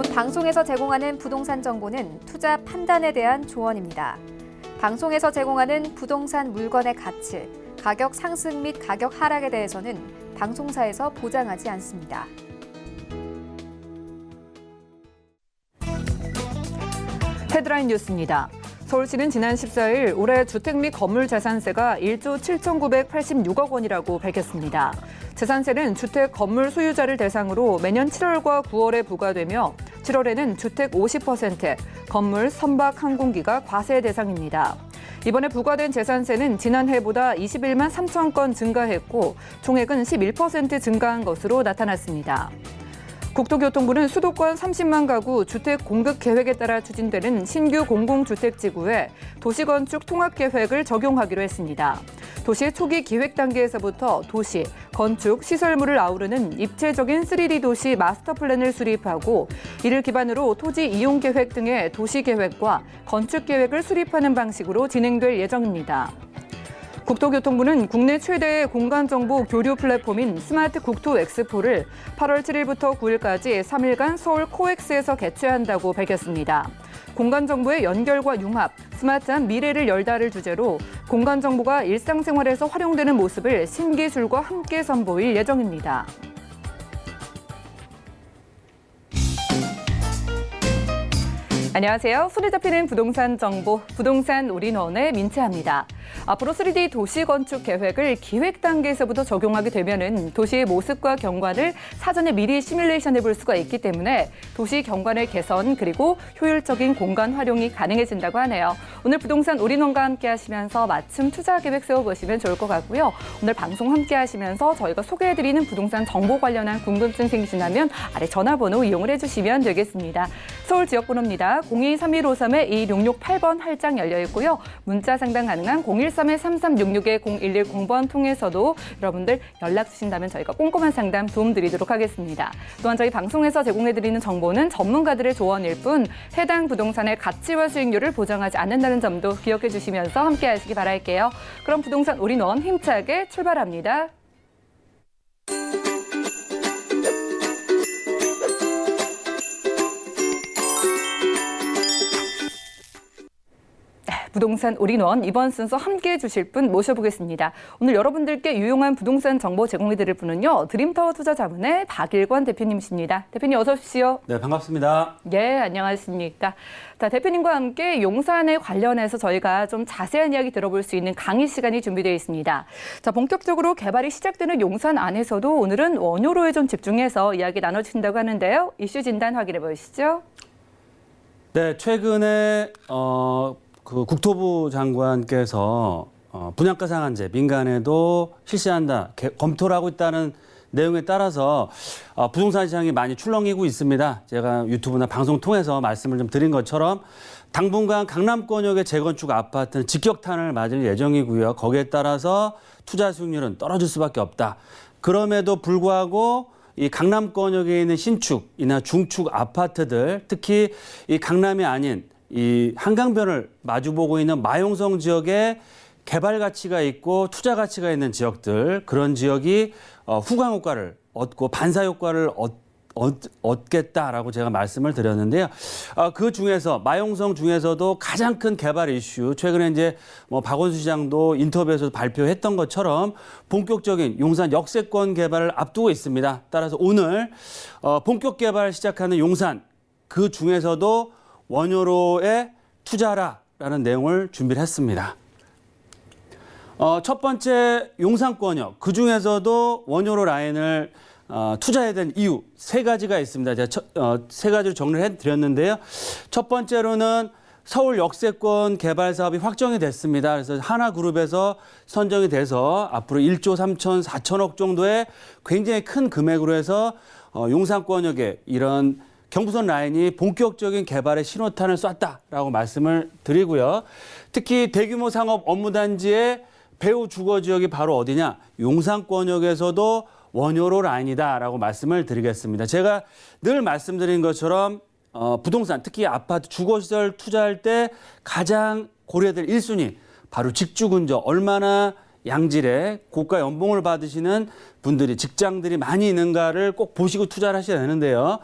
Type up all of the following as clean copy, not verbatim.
본 방송에서 제공하는 부동산 정보는 투자 판단에 대한 조언입니다. 방송에서 제공하는 부동산 물건의 가치, 가격 상승 및 가격 하락에 대해서는 방송사에서 보장하지 않습니다. 헤드라인 뉴스입니다. 서울시는 지난 14일 올해 주택 및 건물 재산세가 1조 7,986억 원이라고 밝혔습니다. 재산세는 주택 건물 소유자를 대상으로 매년 7월과 9월에 부과되며 7월에는 주택 50%, 건물, 선박, 항공기가 과세 대상입니다. 이번에 부과된 재산세는 지난해보다 21만 3천 건 증가했고 총액은 11% 증가한 것으로 나타났습니다. 국토교통부는 수도권 30만 가구 주택 공급 계획에 따라 추진되는 신규 공공주택지구에 도시건축 통합계획을 적용하기로 했습니다. 도시의 초기 기획 단계에서부터 도시, 건축, 시설물을 아우르는 입체적인 3D 도시 마스터 플랜을 수립하고 이를 기반으로 토지 이용 계획 등의 도시 계획과 건축 계획을 수립하는 방식으로 진행될 예정입니다. 국토교통부는 국내 최대의 공간정보 교류 플랫폼인 스마트 국토 엑스포를 8월 7일부터 9일까지 3일간 서울 코엑스에서 개최한다고 밝혔습니다. 공간정보의 연결과 융합, 스마트한 미래를 열다를 주제로 공간정보가 일상생활에서 활용되는 모습을 신기술과 함께 선보일 예정입니다. 안녕하세요. 손에 잡히는 부동산 정보, 부동산 올인원의 민채합니다. 앞으로 3D 도시 건축 계획을 기획 단계에서부터 적용하게 되면은 도시의 모습과 경관을 사전에 미리 시뮬레이션해 볼 수가 있기 때문에 도시 경관의 개선 그리고 효율적인 공간 활용이 가능해진다고 하네요. 오늘 부동산 올인원과 함께 하시면서 맞춤 투자 계획 세워보시면 좋을 것 같고요. 오늘 방송 함께 하시면서 저희가 소개해드리는 부동산 정보 관련한 궁금증 생기신다면 아래 전화번호 이용을 해주시면 되겠습니다. 서울 지역번호입니다. 023153-2668번 활짝 열려 있고요. 문자 상담 가능한 013-3366-0110번 통해서도 여러분들 연락 주신다면 저희가 꼼꼼한 상담 도움드리도록 하겠습니다. 또한 저희 방송에서 제공해드리는 정보는 전문가들의 조언일 뿐 해당 부동산의 가치와 수익률을 보장하지 않는다는 점도 기억해 주시면서 함께 하시기 바랄게요. 그럼 부동산 올인원 힘차게 출발합니다. 부동산 올인원 이번 순서 함께해 주실 분 모셔보겠습니다. 오늘 여러분들께 유용한 부동산 정보 제공해 드릴 분은요. 드림타워 투자자문의 박일권 대표님이십니다. 대표님 어서 오십시오. 네, 반갑습니다. 예, 안녕하십니까. 자, 대표님과 함께 용산에 관련해서 저희가 좀 자세한 이야기 들어볼 수 있는 강의 시간이 준비되어 있습니다. 자, 본격적으로 개발이 시작되는 용산 안에서도 오늘은 원효로에 좀 집중해서 이야기 나눠주신다고 하는데요. 이슈 진단 확인해 보시죠. 네, 최근에 그 국토부 장관께서 분양가 상한제 민간에도 실시한다 검토를 하고 있다는 내용에 따라서 부동산 시장이 많이 출렁이고 있습니다. 제가 유튜브나 방송 통해서 말씀을 좀 드린 것처럼 당분간 강남권역의 재건축 아파트는 직격탄을 맞을 예정이고요. 거기에 따라서 투자 수익률은 떨어질 수밖에 없다. 그럼에도 불구하고 이 강남권역에 있는 신축이나 중축 아파트들, 특히 이 강남이 아닌 이 한강변을 마주보고 있는 마용성 지역에 개발 가치가 있고 투자 가치가 있는 지역들, 그런 지역이 후광 효과를 얻고 반사 효과를 얻겠다라고 제가 말씀을 드렸는데요. 그 중에서 마용성 중에서도 가장 큰 개발 이슈, 최근에 이제 박원순 시장도 인터뷰에서 발표했던 것처럼 본격적인 용산 역세권 개발을 앞두고 있습니다. 따라서 오늘 본격 개발 시작하는 용산, 그 중에서도 원효로에 투자하라라는 내용을 준비를 했습니다. 첫 번째 용산권역, 그 중에서도 원효로 라인을 투자해야 되는 이유 세 가지가 있습니다. 제가 세 가지로 정리를 해드렸는데요. 첫 번째로는 서울 역세권 개발 사업이 확정이 됐습니다. 그래서 하나그룹에서 선정이 돼서 앞으로 1조 3,4천억 정도의 굉장히 큰 금액으로 해서 용산권역에 이런 경부선 라인이 본격적인 개발에 신호탄을 쐈다라고 말씀을 드리고요. 특히 대규모 상업 업무단지의 배후 주거 지역이 바로 어디냐? 용산권역에서도 원효로 라인이다라고 말씀을 드리겠습니다. 제가 늘 말씀드린 것처럼 부동산, 특히 아파트, 주거시설 투자할 때 가장 고려해야 될 1순위, 바로 직주 근접, 얼마나 양질의 고가 연봉을 받으시는 분들이 직장들이 많이 있는가를 꼭 보시고 투자를 하셔야 되는데요.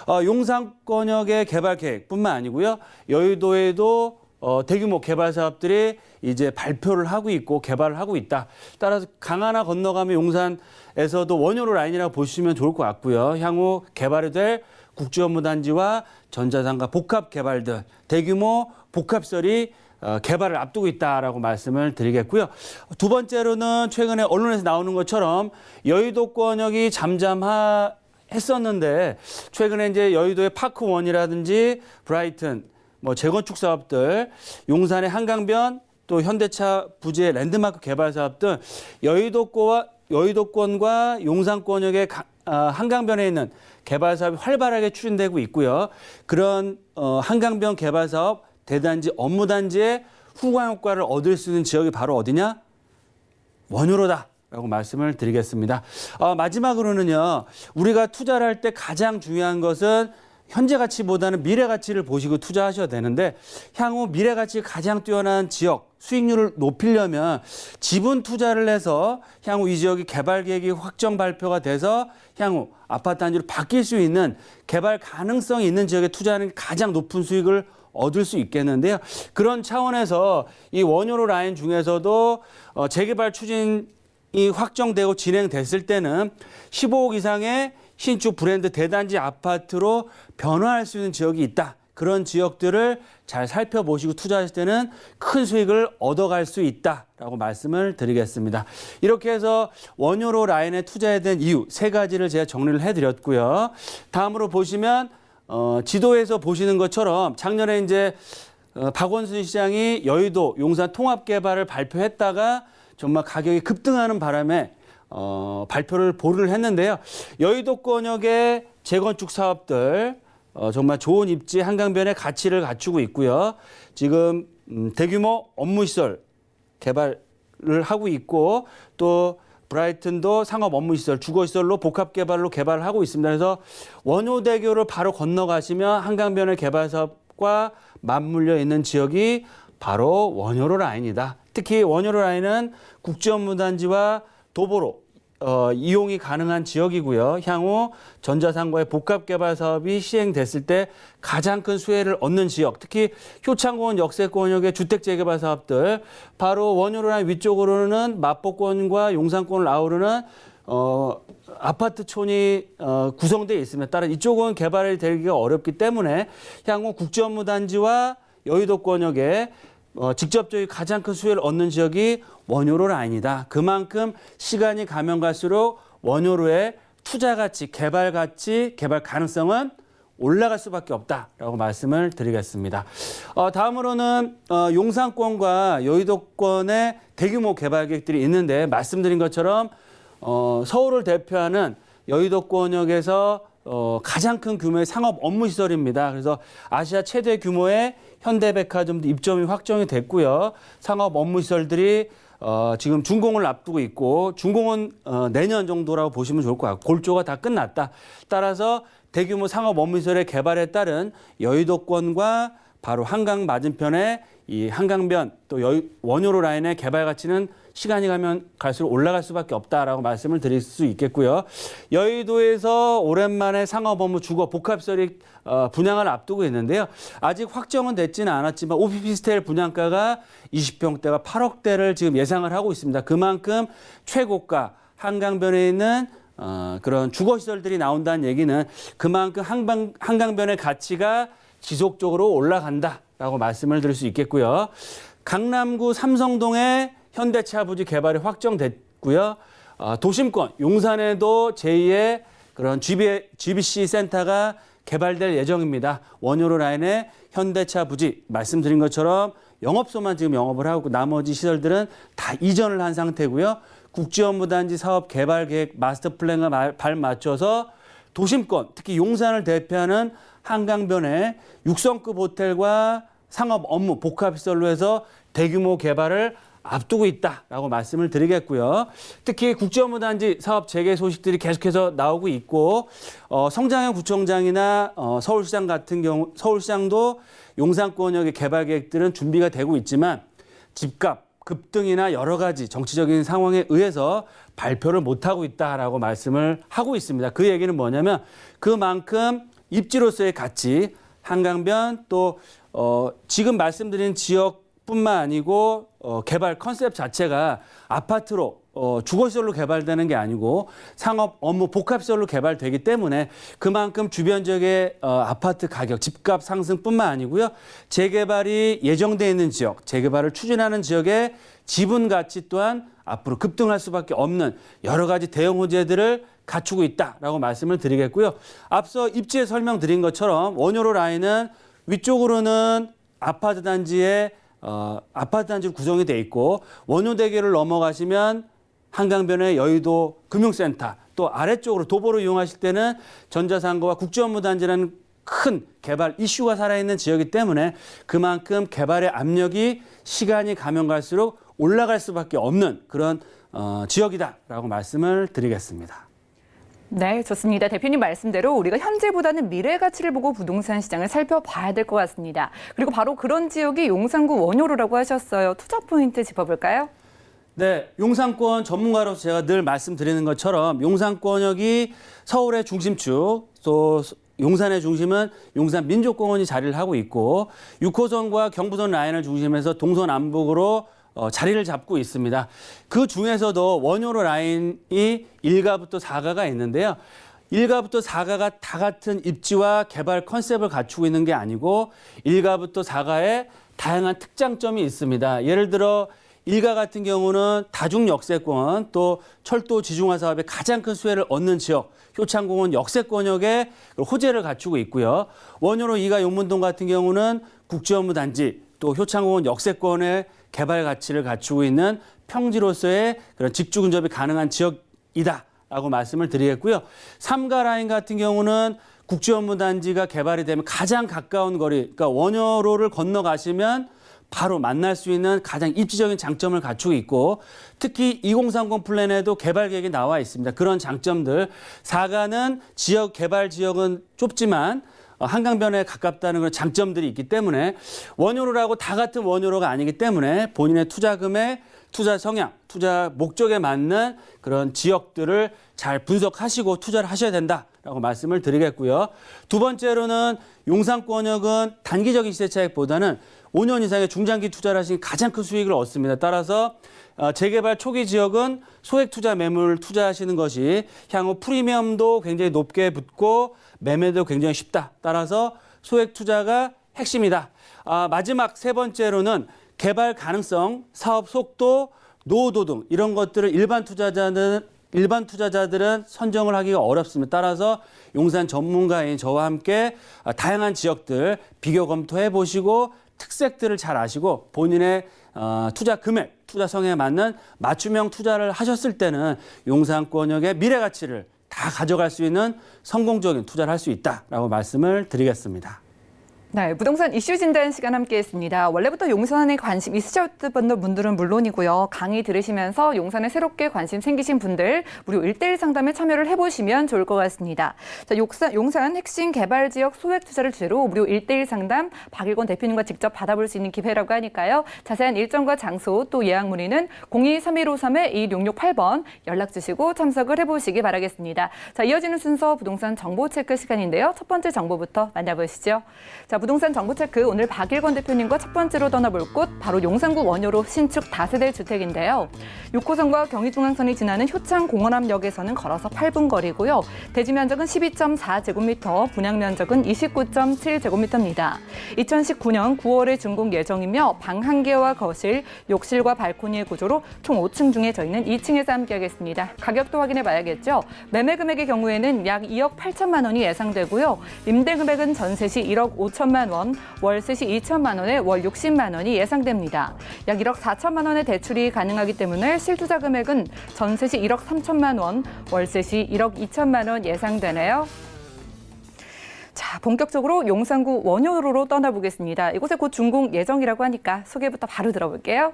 용산권역의 개발 계획뿐만 아니고요. 여의도에도 대규모 개발 사업들이 이제 발표를 하고 있고 개발을 하고 있다. 따라서 강 하나 건너가면 용산에서도 원효로 라인이라고 보시면 좋을 것 같고요. 향후 개발이 될 국제업무단지와 전자상가 복합 개발들, 대규모 복합시설이 개발을 앞두고 있다라고 말씀을 드리겠고요. 두 번째로는 최근에 언론에서 나오는 것처럼 여의도권역이 잠잠했었는데 최근에 이제 여의도의 파크원이라든지 브라이튼, 재건축 사업들, 용산의 한강변, 또 현대차 부지의 랜드마크 개발 사업 등 여의도권과 용산권역의 한강변에 있는 개발 사업이 활발하게 추진되고 있고요. 그런 한강변 개발 사업 대단지 업무단지의 후광 효과를 얻을 수 있는 지역이 바로 어디냐? 원효로다라고 말씀을 드리겠습니다. 마지막으로는요. 우리가 투자를 할 때 가장 중요한 것은 현재 가치보다는 미래 가치를 보시고 투자하셔야 되는데 향후 미래 가치가 가장 뛰어난 지역 수익률을 높이려면 지분 투자를 해서 향후 이 지역이 개발 계획이 확정 발표가 돼서 향후 아파트 단지로 바뀔 수 있는 개발 가능성이 있는 지역에 투자하는 게 가장 높은 수익을 얻을 수 있겠는데요. 그런 차원에서 이 원효로 라인 중에서도 재개발 추진이 확정되고 진행됐을 때는 15억 이상의 신축 브랜드 대단지 아파트로 변화할 수 있는 지역이 있다. 그런 지역들을 잘 살펴보시고 투자하실 때는 큰 수익을 얻어갈 수 있다라고 말씀을 드리겠습니다. 이렇게 해서 원효로 라인에 투자해야 되는 이유 3가지를 제가 정리를 해드렸고요. 다음으로 보시면 지도에서 보시는 것처럼 작년에 이제 박원순 시장이 여의도 용산 통합개발을 발표했다가 정말 가격이 급등하는 바람에 발표를 보류를 했는데요. 여의도권역의 재건축 사업들 정말 좋은 입지 한강변의 가치를 갖추고 있고요. 지금 대규모 업무시설 개발을 하고 있고 또 브라이튼도 상업 업무시설, 주거시설로 복합개발로 개발을 하고 있습니다. 그래서 원효대교를 바로 건너가시면 한강변의 개발 사업과 맞물려 있는 지역이 바로 원효로 라인이다. 특히 원효로 라인은 국제업무단지와 도보로 이용이 가능한 지역이고요. 향후 전자상가의 복합개발 사업이 시행됐을 때 가장 큰 수혜를 얻는 지역, 특히 효창공원 역세권역의 주택재개발 사업들, 바로 원효로 라인 위쪽으로는 마포권과 용산권을 아우르는 아파트촌이 구성되어 있습니다. 따라 이쪽은 개발이 되기가 어렵기 때문에 향후 국제업무단지와 여의도권역에 직접적인 가장 큰 수혜를 얻는 지역이 원효로 라인이다. 그만큼 시간이 가면 갈수록 원효로의 투자 가치, 개발 가치, 개발 가능성은 올라갈 수밖에 없다라고 말씀을 드리겠습니다. 다음으로는 용산권과 여의도권의 대규모 개발 계획들이 있는데 말씀드린 것처럼 서울을 대표하는 여의도권역에서 가장 큰 규모의 상업 업무시설입니다. 그래서 아시아 최대 규모의 현대백화점도 입점이 확정이 됐고요. 상업 업무시설들이 지금 준공을 앞두고 있고 준공은 내년 정도라고 보시면 좋을 것 같고 골조가 다 끝났다. 따라서 대규모 상업 업무시설의 개발에 따른 여의도권과 바로 한강 맞은편에 이 한강변 또 원효로 라인의 개발 가치는 시간이 가면 갈수록 올라갈 수밖에 없다라고 말씀을 드릴 수 있겠고요. 여의도에서 오랜만에 상업 업무 주거 복합시설이 분양을 앞두고 있는데요. 아직 확정은 됐지는 않았지만 오피스텔 분양가가 20평대가 8억대를 지금 예상을 하고 있습니다. 그만큼 최고가 한강변에 있는 그런 주거시설들이 나온다는 얘기는 그만큼 한강변의 가치가 지속적으로 올라간다라고 말씀을 드릴 수 있겠고요. 강남구 삼성동에 현대차 부지 개발이 확정됐고요. 도심권 용산에도 제2의 그런 GBC 센터가 개발될 예정입니다. 원효로 라인의 현대차 부지 말씀드린 것처럼 영업소만 지금 영업을 하고 나머지 시설들은 다 이전을 한 상태고요. 국제업무단지 사업 개발 계획 마스터 플랜과 발맞춰서 도심권 특히 용산을 대표하는 한강변에 6성급 호텔과 상업 업무 복합시설로 해서 대규모 개발을 앞두고 있다라고 말씀을 드리겠고요. 특히 국제업무단지 사업 재개 소식들이 계속해서 나오고 있고 성장형 구청장이나 서울시장 같은 경우 서울시장도 용산권역의 개발 계획들은 준비가 되고 있지만 집값 급등이나 여러 가지 정치적인 상황에 의해서 발표를 못하고 있다라고 말씀을 하고 있습니다. 그 얘기는 뭐냐면 그만큼 입지로서의 가치, 한강변 또 지금 말씀드린 지역뿐만 아니고 개발 컨셉 자체가 아파트로 주거시설로 개발되는 게 아니고 상업 업무 복합시설로 개발되기 때문에 그만큼 주변 지역의 아파트 가격, 집값 상승뿐만 아니고요. 재개발이 예정돼 있는 지역, 재개발을 추진하는 지역의 지분 가치 또한 앞으로 급등할 수밖에 없는 여러 가지 대형 호재들을 갖추고 있다라고 말씀을 드리겠고요. 앞서 입지에 설명드린 것처럼 원효로 라인은 위쪽으로는 아파트 단지로 구성이 돼 있고 원효대교를 넘어가시면 한강변의 여의도 금융센터 또 아래쪽으로 도보로 이용하실 때는 전자상가와 국제업무단지라는 큰 개발 이슈가 살아있는 지역이기 때문에 그만큼 개발의 압력이 시간이 가면 갈수록 올라갈 수밖에 없는 그런 지역이다라고 말씀을 드리겠습니다. 네, 좋습니다. 대표님 말씀대로 우리가 현재보다는 미래 가치를 보고 부동산 시장을 살펴봐야 될 것 같습니다. 그리고 바로 그런 지역이 용산구 원효로라고 하셨어요. 투자 포인트 짚어볼까요? 네, 용산권 전문가로서 제가 늘 말씀드리는 것처럼 용산권역이 서울의 중심축, 또 용산의 중심은 용산민족공원이 자리를 하고 있고 6호선과 경부선 라인을 중심해서 동서남북으로 자리를 잡고 있습니다. 그 중에서도 원효로 라인이 1가부터 4가가 있는데요. 1가부터 4가가 다 같은 입지와 개발 컨셉을 갖추고 있는 게 아니고 1가부터 4가에 다양한 특장점이 있습니다. 예를 들어 1가 같은 경우는 다중역세권 또 철도 지중화 사업에 가장 큰 수혜를 얻는 지역 효창공원 역세권역에 호재를 갖추고 있고요. 원효로 2가 용문동 같은 경우는 국제업무단지 또 효창공원 역세권의 개발 가치를 갖추고 있는 평지로서의 그런 직주 근접이 가능한 지역이다라고 말씀을 드리겠고요. 3가 라인 같은 경우는 국제업무단지가 개발이 되면 가장 가까운 거리, 그러니까 원효로를 건너가시면 바로 만날 수 있는 가장 입지적인 장점을 갖추고 있고 특히 2030 플랜에도 개발 계획이 나와 있습니다. 그런 장점들. 4가는 지역 개발 지역은 좁지만 한강변에 가깝다는 그런 장점들이 있기 때문에 원효로라고 다 같은 원효로가 아니기 때문에 본인의 투자 금액, 투자 성향, 투자 목적에 맞는 그런 지역들을 잘 분석하시고 투자를 하셔야 된다라고 말씀을 드리겠고요. 두 번째로는 용산권역은 단기적인 시세 차익보다는 5년 이상의 중장기 투자를 하시는 가장 큰 수익을 얻습니다. 따라서 재개발 초기 지역은 소액 투자 매물 투자하시는 것이 향후 프리미엄도 굉장히 높게 붙고 매매도 굉장히 쉽다. 따라서 소액 투자가 핵심이다. 마지막 세 번째로는 개발 가능성, 사업 속도, 노후도 등 이런 것들을 일반 투자자들은 선정을 하기가 어렵습니다. 따라서 용산 전문가인 저와 함께 다양한 지역들 비교 검토해 보시고 특색들을 잘 아시고 본인의 투자 금액, 투자 성향에 맞는 맞춤형 투자를 하셨을 때는 용산권역의 미래 가치를 다 가져갈 수 있는 성공적인 투자를 할 수 있다라고 말씀을 드리겠습니다. 네, 부동산 이슈 진단 시간 함께했습니다. 원래부터 용산에 관심 있으셨던 분들은 물론이고요. 강의 들으시면서 용산에 새롭게 관심 생기신 분들 무료 1:1 상담에 참여를 해보시면 좋을 것 같습니다. 자, 용산 핵심 개발 지역 소액 투자를 주제로 무료 1:1 상담 박일권 대표님과 직접 받아볼 수 있는 기회라고 하니까요. 자세한 일정과 장소 또 예약 문의는 02-3153-2668번 연락 주시고 참석을 해보시기 바라겠습니다. 자, 이어지는 순서 부동산 정보 체크 시간인데요. 첫 번째 정보부터 만나보시죠. 자, 부동산 정보 체크 오늘 박일권 대표님과 첫 번째로 떠나볼 곳 바로 용산구 원효로 신축 다세대 주택인데요. 6호선과 경의중앙선이 지나는 효창공원암역에서는 걸어서 8분 거리고요. 대지 면적은 12.4제곱미터, 분양 면적은 29.7제곱미터입니다. 2019년 9월에 준공 예정이며 방 1개와 거실, 욕실과 발코니의 구조로 총 5층 중에 저희는 2층에서 함께하겠습니다. 가격도 확인해 봐야겠죠. 매매 금액의 경우에는 약 2억 8천만 원이 예상되고요. 임대 금액은 전세 시 1억 5천만 원, 월세 시 2천만 원에 월 60만 원이 예상됩니다. 약 1억 4천만 원의 대출이 가능하기 때문에 실투자 금액은 전세 시 1억 3천만 원, 월세 시 1억 2천만 원 예상되네요. 자, 본격적으로 용산구 원효로로 떠나보겠습니다. 이곳에 곧 준공 예정이라고 하니까 소개부터 바로 들어볼게요.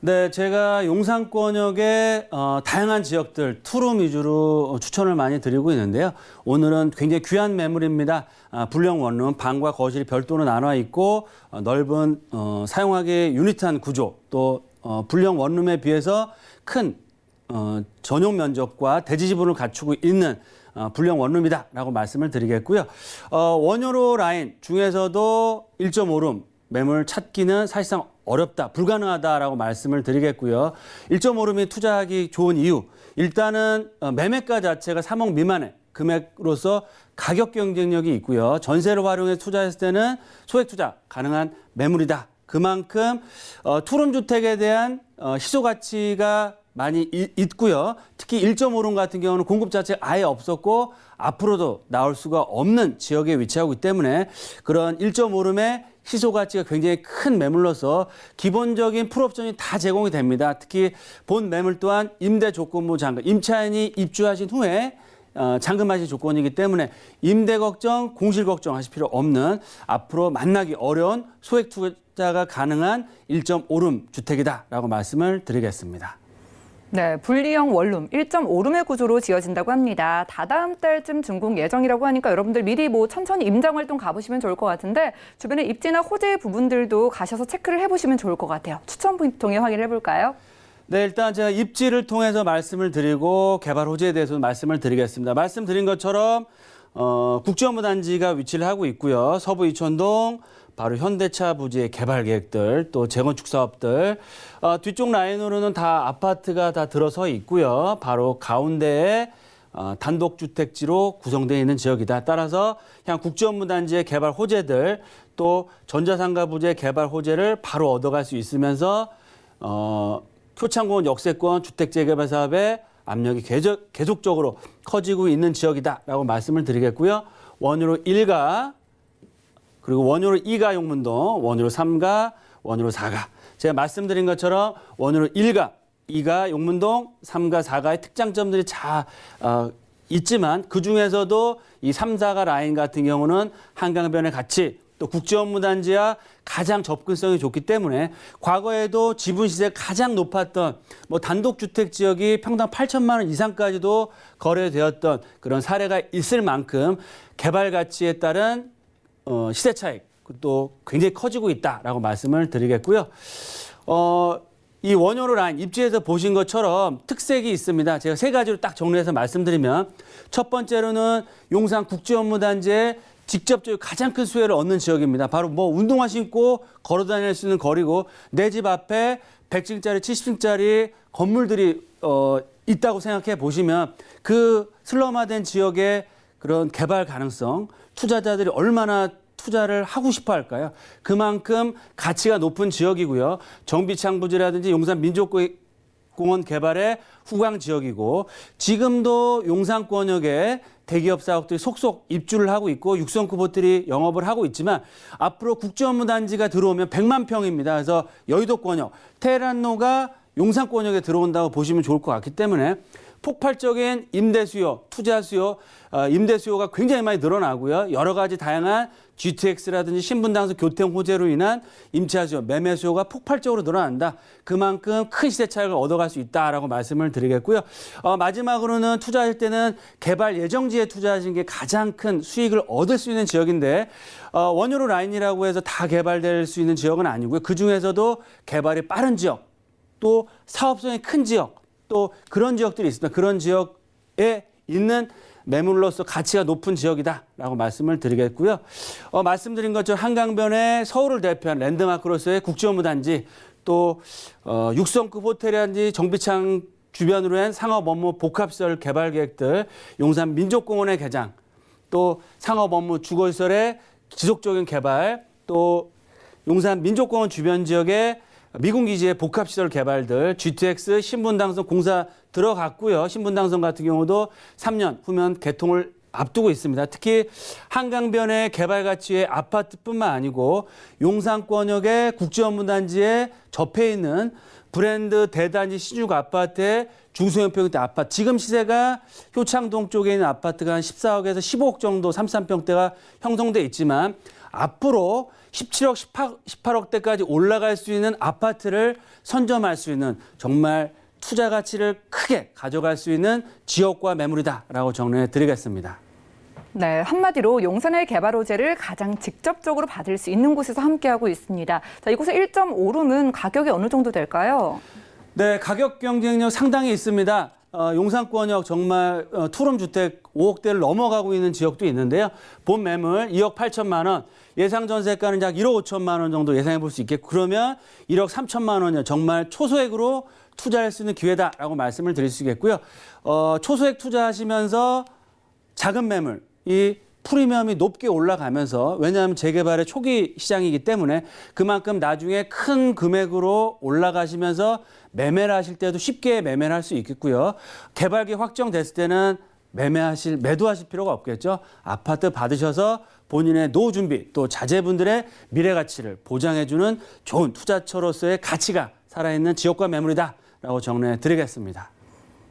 네, 제가 용산권역의 다양한 지역들 투룸 위주로 추천을 많이 드리고 있는데요. 오늘은 굉장히 귀한 매물입니다. 불량 원룸, 방과 거실이 별도로 나눠 있고 넓은 사용하기 유니트한 구조, 또 불량 원룸에 비해서 큰 전용 면적과 대지 지분을 갖추고 있는 불량 원룸이다라고 말씀을 드리겠고요. 원효로 라인 중에서도 1.5룸 매물 찾기는 사실상 어렵다, 불가능하다라고 말씀을 드리겠고요. 1.5룸이 투자하기 좋은 이유, 일단은 매매가 자체가 3억 미만의 금액으로서 가격 경쟁력이 있고요. 전세를 활용해 투자했을 때는 소액 투자 가능한 매물이다. 그만큼 투룸 주택에 대한 희소 가치가 많이 있고요. 특히 1.5룸 같은 경우는 공급 자체가 아예 없었고 앞으로도 나올 수가 없는 지역에 위치하고 있기 때문에 그런 1.5룸의 희소 가치가 굉장히 큰 매물로서 기본적인 풀옵션이 다 제공이 됩니다. 특히 본 매물 또한 임대 조건부 잔금, 임차인이 입주하신 후에 잔금하실 조건이기 때문에 임대 걱정, 공실 걱정 하실 필요 없는 앞으로 만나기 어려운 소액 투자가 가능한 1.5룸 주택이다라고 말씀을 드리겠습니다. 네, 분리형 원룸 1.5룸의 구조로 지어진다고 합니다. 다다음 달쯤 준공 예정이라고 하니까 여러분들 미리 천천히 임장 활동 가보시면 좋을 것 같은데 주변에 입지나 호재 부분들도 가셔서 체크를 해보시면 좋을 것 같아요. 추천 포인트 통해 확인해 볼까요? 네, 일단 제가 입지를 통해서 말씀을 드리고 개발 호재에 대해서 말씀을 드리겠습니다. 말씀드린 것처럼 국제업무 단지가 위치를 하고 있고요. 서부 이촌동, 바로 현대차 부지의 개발 계획들, 또 재건축 사업들, 뒤쪽 라인으로는 다 아파트가 다 들어서 있고요. 바로 가운데에 단독주택지로 구성되어 있는 지역이다. 따라서 향 국제업무 단지의 개발 호재들, 또 전자상가 부지의 개발 호재를 바로 얻어갈 수 있으면서 표창공원 역세권 주택재개발 사업의 압력이 계속적으로 커지고 있는 지역이다라고 말씀을 드리겠고요. 원효로 1가 그리고 원효로 2가 용문동, 원효로 3가, 원효로 4가. 제가 말씀드린 것처럼 원효로 1가, 2가 용문동, 3가, 4가의 특장점들이 있지만 그중에서도 이 3, 4가 라인 같은 경우는 한강변의 가치, 또 국제업무단지와 가장 접근성이 좋기 때문에 과거에도 지분 시세가 가장 높았던 단독주택 지역이 평당 8천만 원 이상까지도 거래되었던 그런 사례가 있을 만큼 개발 가치에 따른 시세 차익 또 굉장히 커지고 있다라고 말씀을 드리겠고요. 이 원효로 라인 입지에서 보신 것처럼 특색이 있습니다. 제가 세 가지로 딱 정리해서 말씀드리면 첫 번째로는 용산 국제업무단지의 직접적으로 가장 큰 수혜를 얻는 지역입니다. 바로 운동화 신고 걸어 다닐 수 있는 거리고 내 집 앞에 100층짜리, 70층짜리 건물들이 있다고 생각해 보시면 그 슬럼화된 지역의 그런 개발 가능성, 투자자들이 얼마나 투자를 하고 싶어 할까요? 그만큼 가치가 높은 지역이고요. 정비창 부지라든지 용산 민족공원 개발의 후광 지역이고 지금도 용산권역에 대기업 사업들이 속속 입주를 하고 있고 6성급 호텔이 영업을 하고 있지만 앞으로 국제업무단지가 들어오면 100만 평입니다. 그래서 여의도권역, 테헤란로가 용산권역에 들어온다고 보시면 좋을 것 같기 때문에 폭발적인 임대 수요, 투자 수요, 임대 수요가 굉장히 많이 늘어나고요. 여러 가지 다양한 GTX라든지 신분당수 교통 호재로 인한 임차 수요, 매매 수요가 폭발적으로 늘어난다. 그만큼 큰 시세 차익을 얻어갈 수 있다라고 말씀을 드리겠고요. 마지막으로는 투자할 때는 개발 예정지에 투자하신 게 가장 큰 수익을 얻을 수 있는 지역인데 원효로 라인이라고 해서 다 개발될 수 있는 지역은 아니고요. 그중에서도 개발이 빠른 지역, 또 사업성이 큰 지역, 또 그런 지역들이 있습니다. 그런 지역에 있는 매물로서 가치가 높은 지역이다라고 말씀을 드리겠고요. 말씀드린 것처럼 한강변에 서울을 대표한 랜드마크로서의 국제업무단지, 또 6성급 호텔이라든지 정비창 주변으로 한 상업 업무 복합시설 개발 계획들, 용산 민족공원의 개장, 또 상업 업무 주거시설의 지속적인 개발, 또 용산 민족공원 주변 지역의 미군기지의 복합시설 개발들, GTX 신분당선 공사 들어갔고요. 신분당선 같은 경우도 3년 후면 개통을 앞두고 있습니다. 특히 한강변의 개발 가치의 아파트뿐만 아니고 용산권역의 국제업무단지에 접해 있는 브랜드 대단지 신축 아파트의 중소형평대 아파트. 지금 시세가 효창동 쪽에 있는 아파트가 한 14억에서 15억 정도 33평대가 형성돼 있지만 앞으로 17억, 18억대까지 올라갈 수 있는 아파트를 선점할 수 있는 정말 투자 가치를 크게 가져갈 수 있는 지역과 매물이다라고 정리해 드리겠습니다. 네, 한마디로 용산의 개발 호재를 가장 직접적으로 받을 수 있는 곳에서 함께하고 있습니다. 자, 이곳의 1.5룸은 가격이 어느 정도 될까요? 네, 가격 경쟁력 상당히 있습니다. 용산권역 정말 투룸 주택 5억대를 넘어가고 있는 지역도 있는데요. 본 매물 2억 8천만 원, 예상 전세가는 약 1억 5천만 원 정도 예상해 볼 수 있겠고, 그러면 1억 3천만 원이요. 정말 초소액으로 투자할 수 있는 기회다라고 말씀을 드릴 수 있겠고요. 초소액 투자하시면서 작은 매물, 이 프리미엄이 높게 올라가면서, 왜냐하면 재개발의 초기 시장이기 때문에 그만큼 나중에 큰 금액으로 올라가시면서 매매를 하실 때도 쉽게 매매를 할 수 있겠고요. 개발기 확정됐을 때는 매도하실 필요가 없겠죠. 아파트 받으셔서 본인의 노후 준비, 또 자제분들의 미래 가치를 보장해주는 좋은 투자처로서의 가치가 살아있는 지역과 매물이다라고 정리해 드리겠습니다.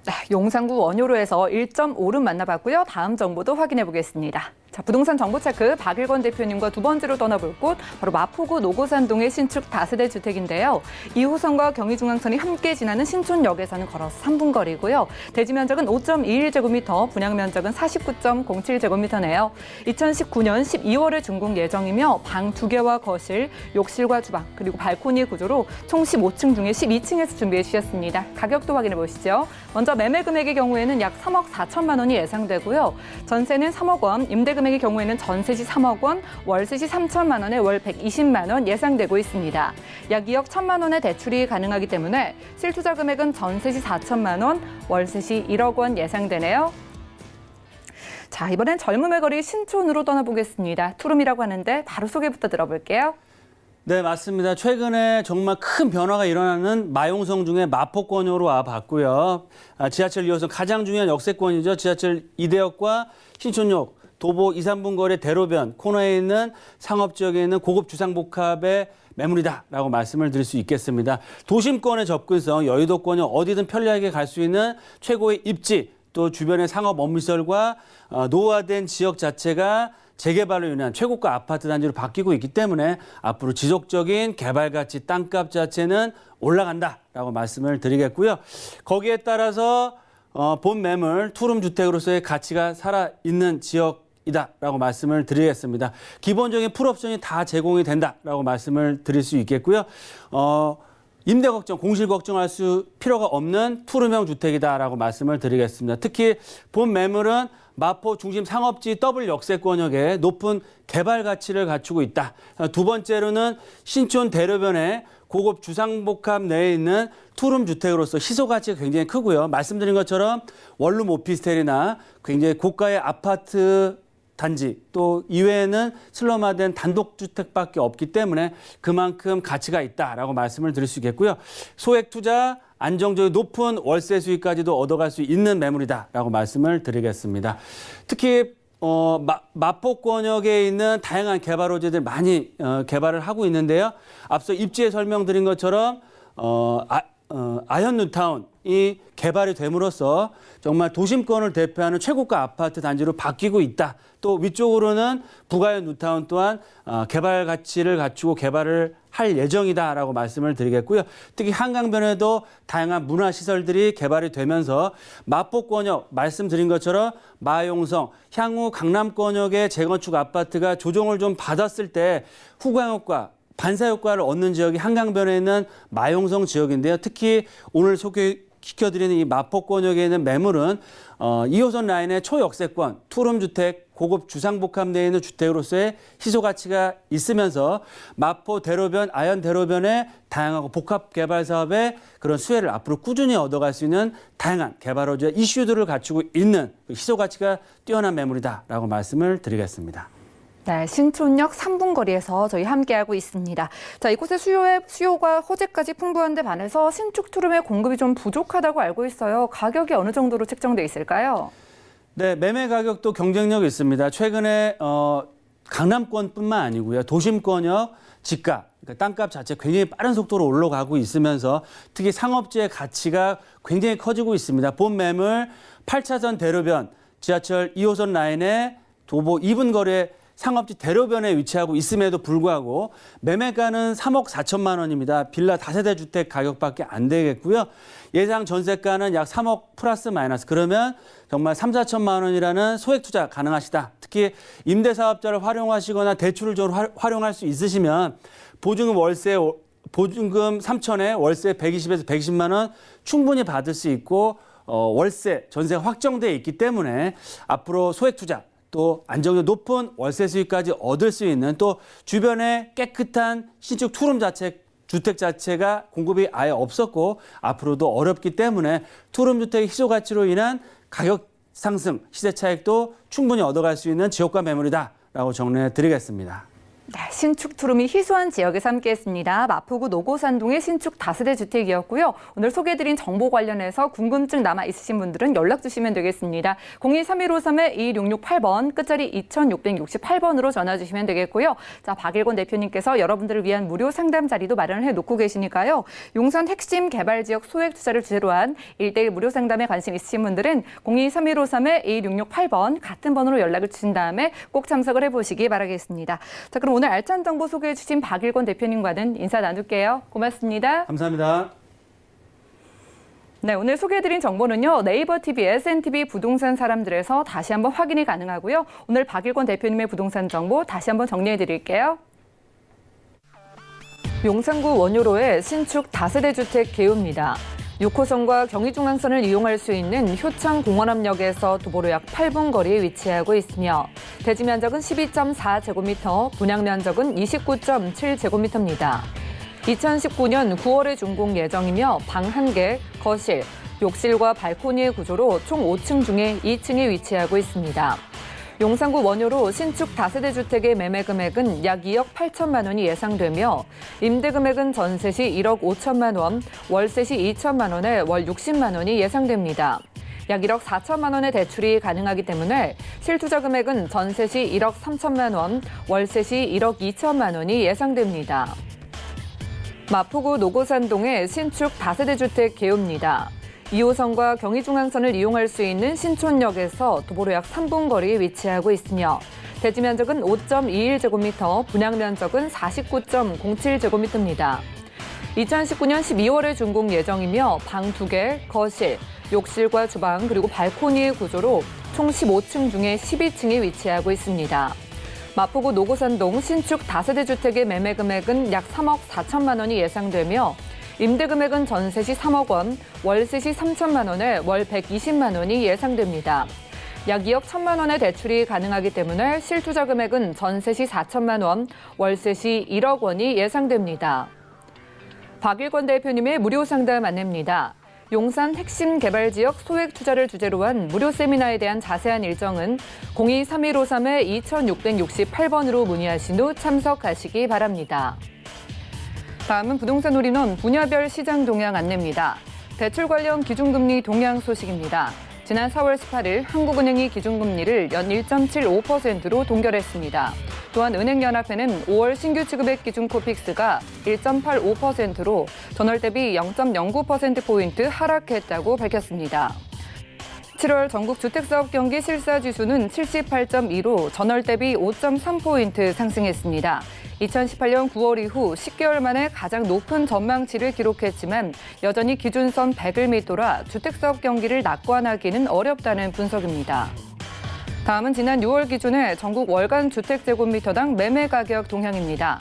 네, 용산구 원효로에서 1.5룸 만나봤고요. 다음 정보도 확인해 보겠습니다. 자, 부동산 정보체크 박일권 대표님과 두 번째로 떠나볼 곳, 바로 마포구 노고산동의 신축 다세대 주택인데요. 2호선과 경의중앙선이 함께 지나는 신촌역에서는 걸어서 3분 거리고요. 대지 면적은 5.21제곱미터, 분양 면적은 49.07제곱미터네요. 2019년 12월에 준공 예정이며 방 2개와 거실, 욕실과 주방, 그리고 발코니 구조로 총 15층 중에 12층에서 준비해 주셨습니다. 가격도 확인해 보시죠. 먼저 매매 금액의 경우에는 약 3억 4천만 원이 예상되고요. 전세는 3억 원, 임대 금액의 경우에는 전세 시 3억 원, 월세 시 3천만 원에 월 120만 원 예상되고 있습니다. 약 2억 1천만 원의 대출이 가능하기 때문에 실투자 금액은 전세 시 4천만 원, 월세 시 1억 원 예상되네요. 자, 이번엔 젊음의 거리 신촌으로 떠나보겠습니다. 투룸이라고 하는데 바로 소개부터 들어볼게요. 네, 맞습니다. 최근에 정말 큰 변화가 일어나는 마용성 중에 마포권으로 와봤고요. 지하철 2호선 가장 중요한 역세권이죠. 지하철 2대역과 신촌역, 도보 2, 3분 거리 대로변 코너에 있는 상업지역에 있는 고급 주상복합의 매물이다라고 말씀을 드릴 수 있겠습니다. 도심권의 접근성, 여의도권이 어디든 편리하게 갈 수 있는 최고의 입지, 또 주변의 상업 업무시설과 노후화된 지역 자체가 재개발로 인한 최고가 아파트 단지로 바뀌고 있기 때문에 앞으로 지속적인 개발 가치, 땅값 자체는 올라간다라고 말씀을 드리겠고요. 거기에 따라서 본 매물 투룸 주택으로서의 가치가 살아있는 지역이다라고 말씀을 드리겠습니다. 기본적인 풀옵션이 다 제공이 된다라고 말씀을 드릴 수 있겠고요. 임대 걱정, 공실 걱정할 필요가 없는 투룸형 주택이다라고 말씀을 드리겠습니다. 특히 본 매물은 마포 중심 상업지 더블 역세권역에 높은 개발 가치를 갖추고 있다. 두 번째로는 신촌 대로변에 고급 주상복합 내에 있는 투룸 주택으로서 희소 가치가 굉장히 크고요. 말씀드린 것처럼 원룸 오피스텔이나 굉장히 고가의 아파트 단지, 또 이외에는 슬럼화된 단독주택밖에 없기 때문에 그만큼 가치가 있다라고 말씀을 드릴 수 있겠고요. 소액 투자, 안정적인 높은 월세 수익까지도 얻어갈 수 있는 매물이다라고 말씀을 드리겠습니다. 특히 마포권역에 있는 다양한 개발 호재들 많이 개발을 하고 있는데요. 앞서 입지에 설명드린 것처럼 아현 뉴타운이 개발이 됨으로써 정말 도심권을 대표하는 최고가 아파트 단지로 바뀌고 있다. 또 위쪽으로는 북아현 뉴타운 또한 개발 가치를 갖추고 개발을 할 예정이다라고 말씀을 드리겠고요. 특히 한강변에도 다양한 문화시설들이 개발이 되면서 마포권역 말씀드린 것처럼 마용성, 향후 강남권역의 재건축 아파트가 조정을 좀 받았을 때 후광효과, 반사효과를 얻는 지역이 한강변에 있는 마용성 지역인데요. 특히 오늘 소개시켜드리는 이 마포권역에 있는 매물은 2호선 라인의 초역세권, 투룸주택, 고급 주상복합 내에 있는 주택으로서의 희소 가치가 있으면서 마포 대로변, 아현 대로변의 다양하고 복합 개발 사업의 그런 수혜를 앞으로 꾸준히 얻어갈 수 있는 다양한 개발 호재 이슈들을 갖추고 있는 희소 가치가 뛰어난 매물이다라고 말씀을 드리겠습니다. 네, 신촌역 3분 거리에서 저희 함께하고 있습니다. 자, 이곳의 수요가 호재까지 풍부한데 반해서 신축 투룸의 공급이 좀 부족하다고 알고 있어요. 가격이 어느 정도로 책정돼 있을까요? 네, 매매 가격도 경쟁력이 있습니다. 최근에 강남권뿐만 아니고요. 도심권역 집가, 그러니까 땅값 자체 굉장히 빠른 속도로 올라가고 있으면서 특히 상업지의 가치가 굉장히 커지고 있습니다. 본 매물 8차선 대로변, 지하철 2호선 라인의 도보 2분 거리에 상업지 대로변에 위치하고 있음에도 불구하고 매매가는 3억 4천만 원입니다. 빌라 다세대 주택 가격밖에 안 되겠고요. 예상 전세가는 약 3억 플러스 마이너스. 그러면 정말 3, 4천만 원이라는 소액 투자 가능하시다. 특히 임대사업자를 활용하시거나 대출을 좀 활용할 수 있으시면 보증금 3천에 월세 120에서 110만 원 충분히 받을 수 있고 월세, 전세가 확정돼 있기 때문에 앞으로 소액 투자 또 안정적 높은 월세 수익까지 얻을 수 있는 또 주변에 깨끗한 신축 투룸 주택 자체가 공급이 아예 없었고 앞으로도 어렵기 때문에 투룸 주택의 희소 가치로 인한 가격 상승, 시세 차익도 충분히 얻어갈 수 있는 지역과 매물이다라고 정리해 드리겠습니다. 네, 신축 투룸이 희소한 지역에서 함께했습니다. 마포구 노고산동의 신축 다세대 주택이었고요. 오늘 소개해드린 정보 관련해서 궁금증 남아 있으신 분들은 연락 주시면 되겠습니다. 02-3153-2668번 끝자리 2668번으로 전화 주시면 되겠고요. 자, 박일권 대표님께서 여러분들을 위한 무료 상담 자리도 마련을 해놓고 계시니까요. 용산 핵심 개발 지역 소액 투자를 주제로 한 1대1 무료 상담에 관심 있으신 분들은 02-3153-2668번 같은 번호로 연락을 주신 다음에 꼭 참석을 해보시기 바라겠습니다. 자, 그럼 오늘 알찬 정보 소개해 주신 박일권 대표님과는 인사 나눌게요. 고맙습니다. 감사합니다. 네, 오늘 소개해드린 정보는요. 네이버 TV, SNTV 부동산 사람들에서 다시 한번 확인이 가능하고요. 오늘 박일권 대표님의 부동산 정보 다시 한번 정리해드릴게요. 용산구 원효로의 신축 다세대 주택 개요입니다. 6호선과 경의중앙선을 이용할 수 있는 효창공원암역에서 도보로 약 8분 거리에 위치하고 있으며 대지 면적은 12.4제곱미터, 분양 면적은 29.7제곱미터입니다. 2019년 9월에 준공 예정이며 방 1개, 거실, 욕실과 발코니의 구조로 총 5층 중에 2층에 위치하고 있습니다. 용산구 원효로 신축 다세대 주택의 매매 금액은 약 2억 8천만 원이 예상되며 임대 금액은 전세 시 1억 5천만 원, 월세 시 2천만 원에 월 60만 원이 예상됩니다. 약 1억 4천만 원의 대출이 가능하기 때문에 실투자 금액은 전세 시 1억 3천만 원, 월세 시 1억 2천만 원이 예상됩니다. 마포구 노고산동의 신축 다세대 주택 개요입니다. 2호선과 경의중앙선을 이용할 수 있는 신촌역에서 도보로 약 3분 거리에 위치하고 있으며 대지 면적은 5.21제곱미터, 분양 면적은 49.07제곱미터입니다. 2019년 12월에 준공 예정이며 방 2개, 거실, 욕실과 주방 그리고 발코니의 구조로 총 15층 중에 12층에 위치하고 있습니다. 마포구 노고산동 신축 다세대 주택의 매매 금액은 약 3억 4천만 원이 예상되며 임대 금액은 전세 시 3억 원, 월세 시 3천만 원에 월 120만 원이 예상됩니다. 약 2억 1천만 원의 대출이 가능하기 때문에 실투자 금액은 전세 시 4천만 원, 월세 시 1억 원이 예상됩니다. 박일권 대표님의 무료 상담 안내입니다. 용산 핵심 개발 지역 소액 투자를 주제로 한 무료 세미나에 대한 자세한 일정은 02-3153-2668번으로 문의하신 후 참석하시기 바랍니다. 다음은 부동산 올인원 분야별 시장 동향 안내입니다. 대출 관련 기준금리 동향 소식입니다. 지난 4월 18일 한국은행이 기준금리를 연 1.75%로 동결했습니다. 또한 은행연합회는 5월 신규 취급액 기준 코픽스가 1.85%로 전월 대비 0.09%포인트 하락했다고 밝혔습니다. 7월 전국 주택사업 경기 실사지수는 78.2로 전월 대비 5.3포인트 상승했습니다. 2018년 9월 이후 10개월 만에 가장 높은 전망치를 기록했지만 여전히 기준선 100을 밑돌아 주택사업 경기를 낙관하기는 어렵다는 분석입니다. 다음은 지난 6월 기준의 전국 월간 주택제곱미터당 매매 가격 동향입니다.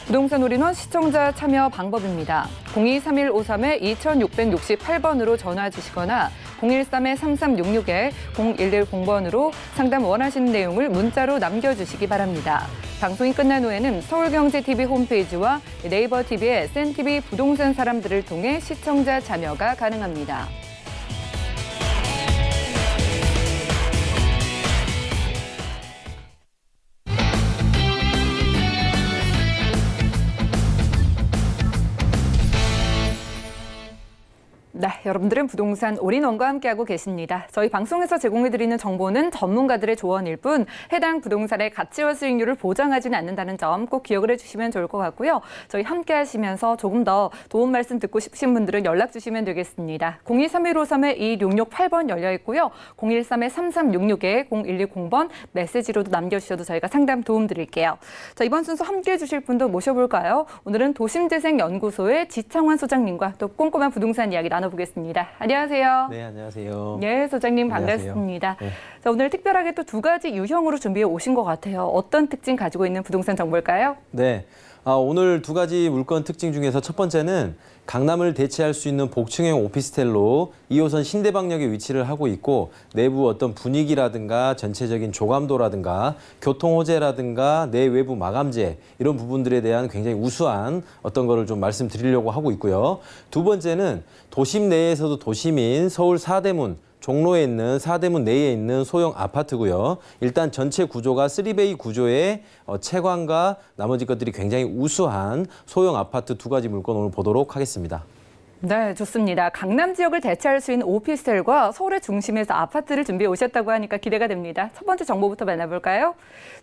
부동산 올인원 시청자 참여 방법입니다. 02-3153-2668번으로 전화 주시거나 013-3366-0110번으로 상담 원하시는 내용을 문자로 남겨주시기 바랍니다. 방송이 끝난 후에는 서울경제TV 홈페이지와 네이버 TV의 SNTV 부동산 사람들을 통해 시청자 참여가 가능합니다. 네, 여러분들은 부동산 올인원과 함께하고 계십니다. 저희 방송에서 제공해드리는 정보는 전문가들의 조언일 뿐 해당 부동산의 가치와 수익률을 보장하지는 않는다는 점 꼭 기억을 해주시면 좋을 것 같고요. 저희 함께하시면서 조금 더 도움 말씀 듣고 싶으신 분들은 연락 주시면 되겠습니다. 02-3153-2668번 열려 있고요. 013-3366-0110번 메시지로도 남겨주셔도 저희가 상담 도움 드릴게요. 자, 이번 순서 함께해 주실 분도 모셔볼까요? 오늘은 도심재생연구소의 지창환 소장님과 또 꼼꼼한 부동산 이야기 나눠보겠습니다. 안녕하세요. 네, 안녕하세요. 네, 소장님 안녕하세요. 반갑습니다. 네. 자, 오늘 특별하게 또 두 가지 유형으로 준비해 오신 것 같아요. 어떤 특징 가지고 있는 부동산 정보일까요? 네. 오늘 두 가지 물건 특징 중에서 첫 번째는 강남을 대체할 수 있는 복층형 오피스텔로 2호선 신대방역에 위치를 하고 있고 내부 어떤 분위기라든가 전체적인 조감도라든가 교통 호재라든가 내외부 마감재 이런 부분들에 대한 굉장히 우수한 어떤 거를 좀 말씀드리려고 하고 있고요. 두 번째는 도심 내에서도 도심인 서울 사대문 종로에 있는 사대문 내에 있는 소형 아파트고요. 일단 전체 구조가 3베이 구조의 채광과 나머지 것들이 굉장히 우수한 소형 아파트 두 가지 물건 오늘 보도록 하겠습니다. 네, 좋습니다. 강남 지역을 대체할 수 있는 오피스텔과 서울의 중심에서 아파트를 준비해 오셨다고 하니까 기대가 됩니다. 첫 번째 정보부터 만나볼까요?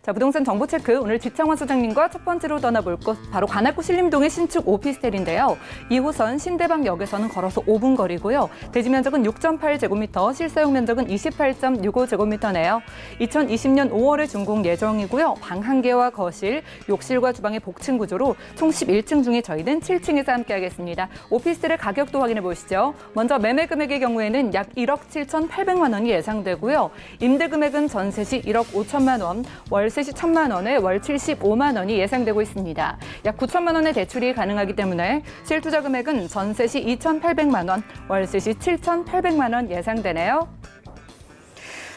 자, 부동산 정보 체크 오늘 지창원 소장님과 첫 번째로 떠나볼 곳 바로 관악구 신림동의 신축 오피스텔인데요. 2호선 신대방역에서는 걸어서 5분 거리고요. 대지 면적은 6.8제곱미터, 실사용 면적은 28.65제곱미터네요. 2020년 5월에 준공 예정이고요. 방 1개와 거실, 욕실과 주방의 복층 구조로 총 11층 중에 저희는 7층에서 함께하겠습니다. 오피스텔의 가격도 확인해 보시죠. 먼저 매매 금액의 경우에는 약 1억 7,800만 원이 예상되고요. 임대 금액은 전세 시 1억 5천만 원, 월세 시 1,000만 원에 월 75만 원이 예상되고 있습니다. 약 9천만 원의 대출이 가능하기 때문에 실투자 금액은 전세 시 2,800만 원, 월세 시 7,800만 원 예상되네요.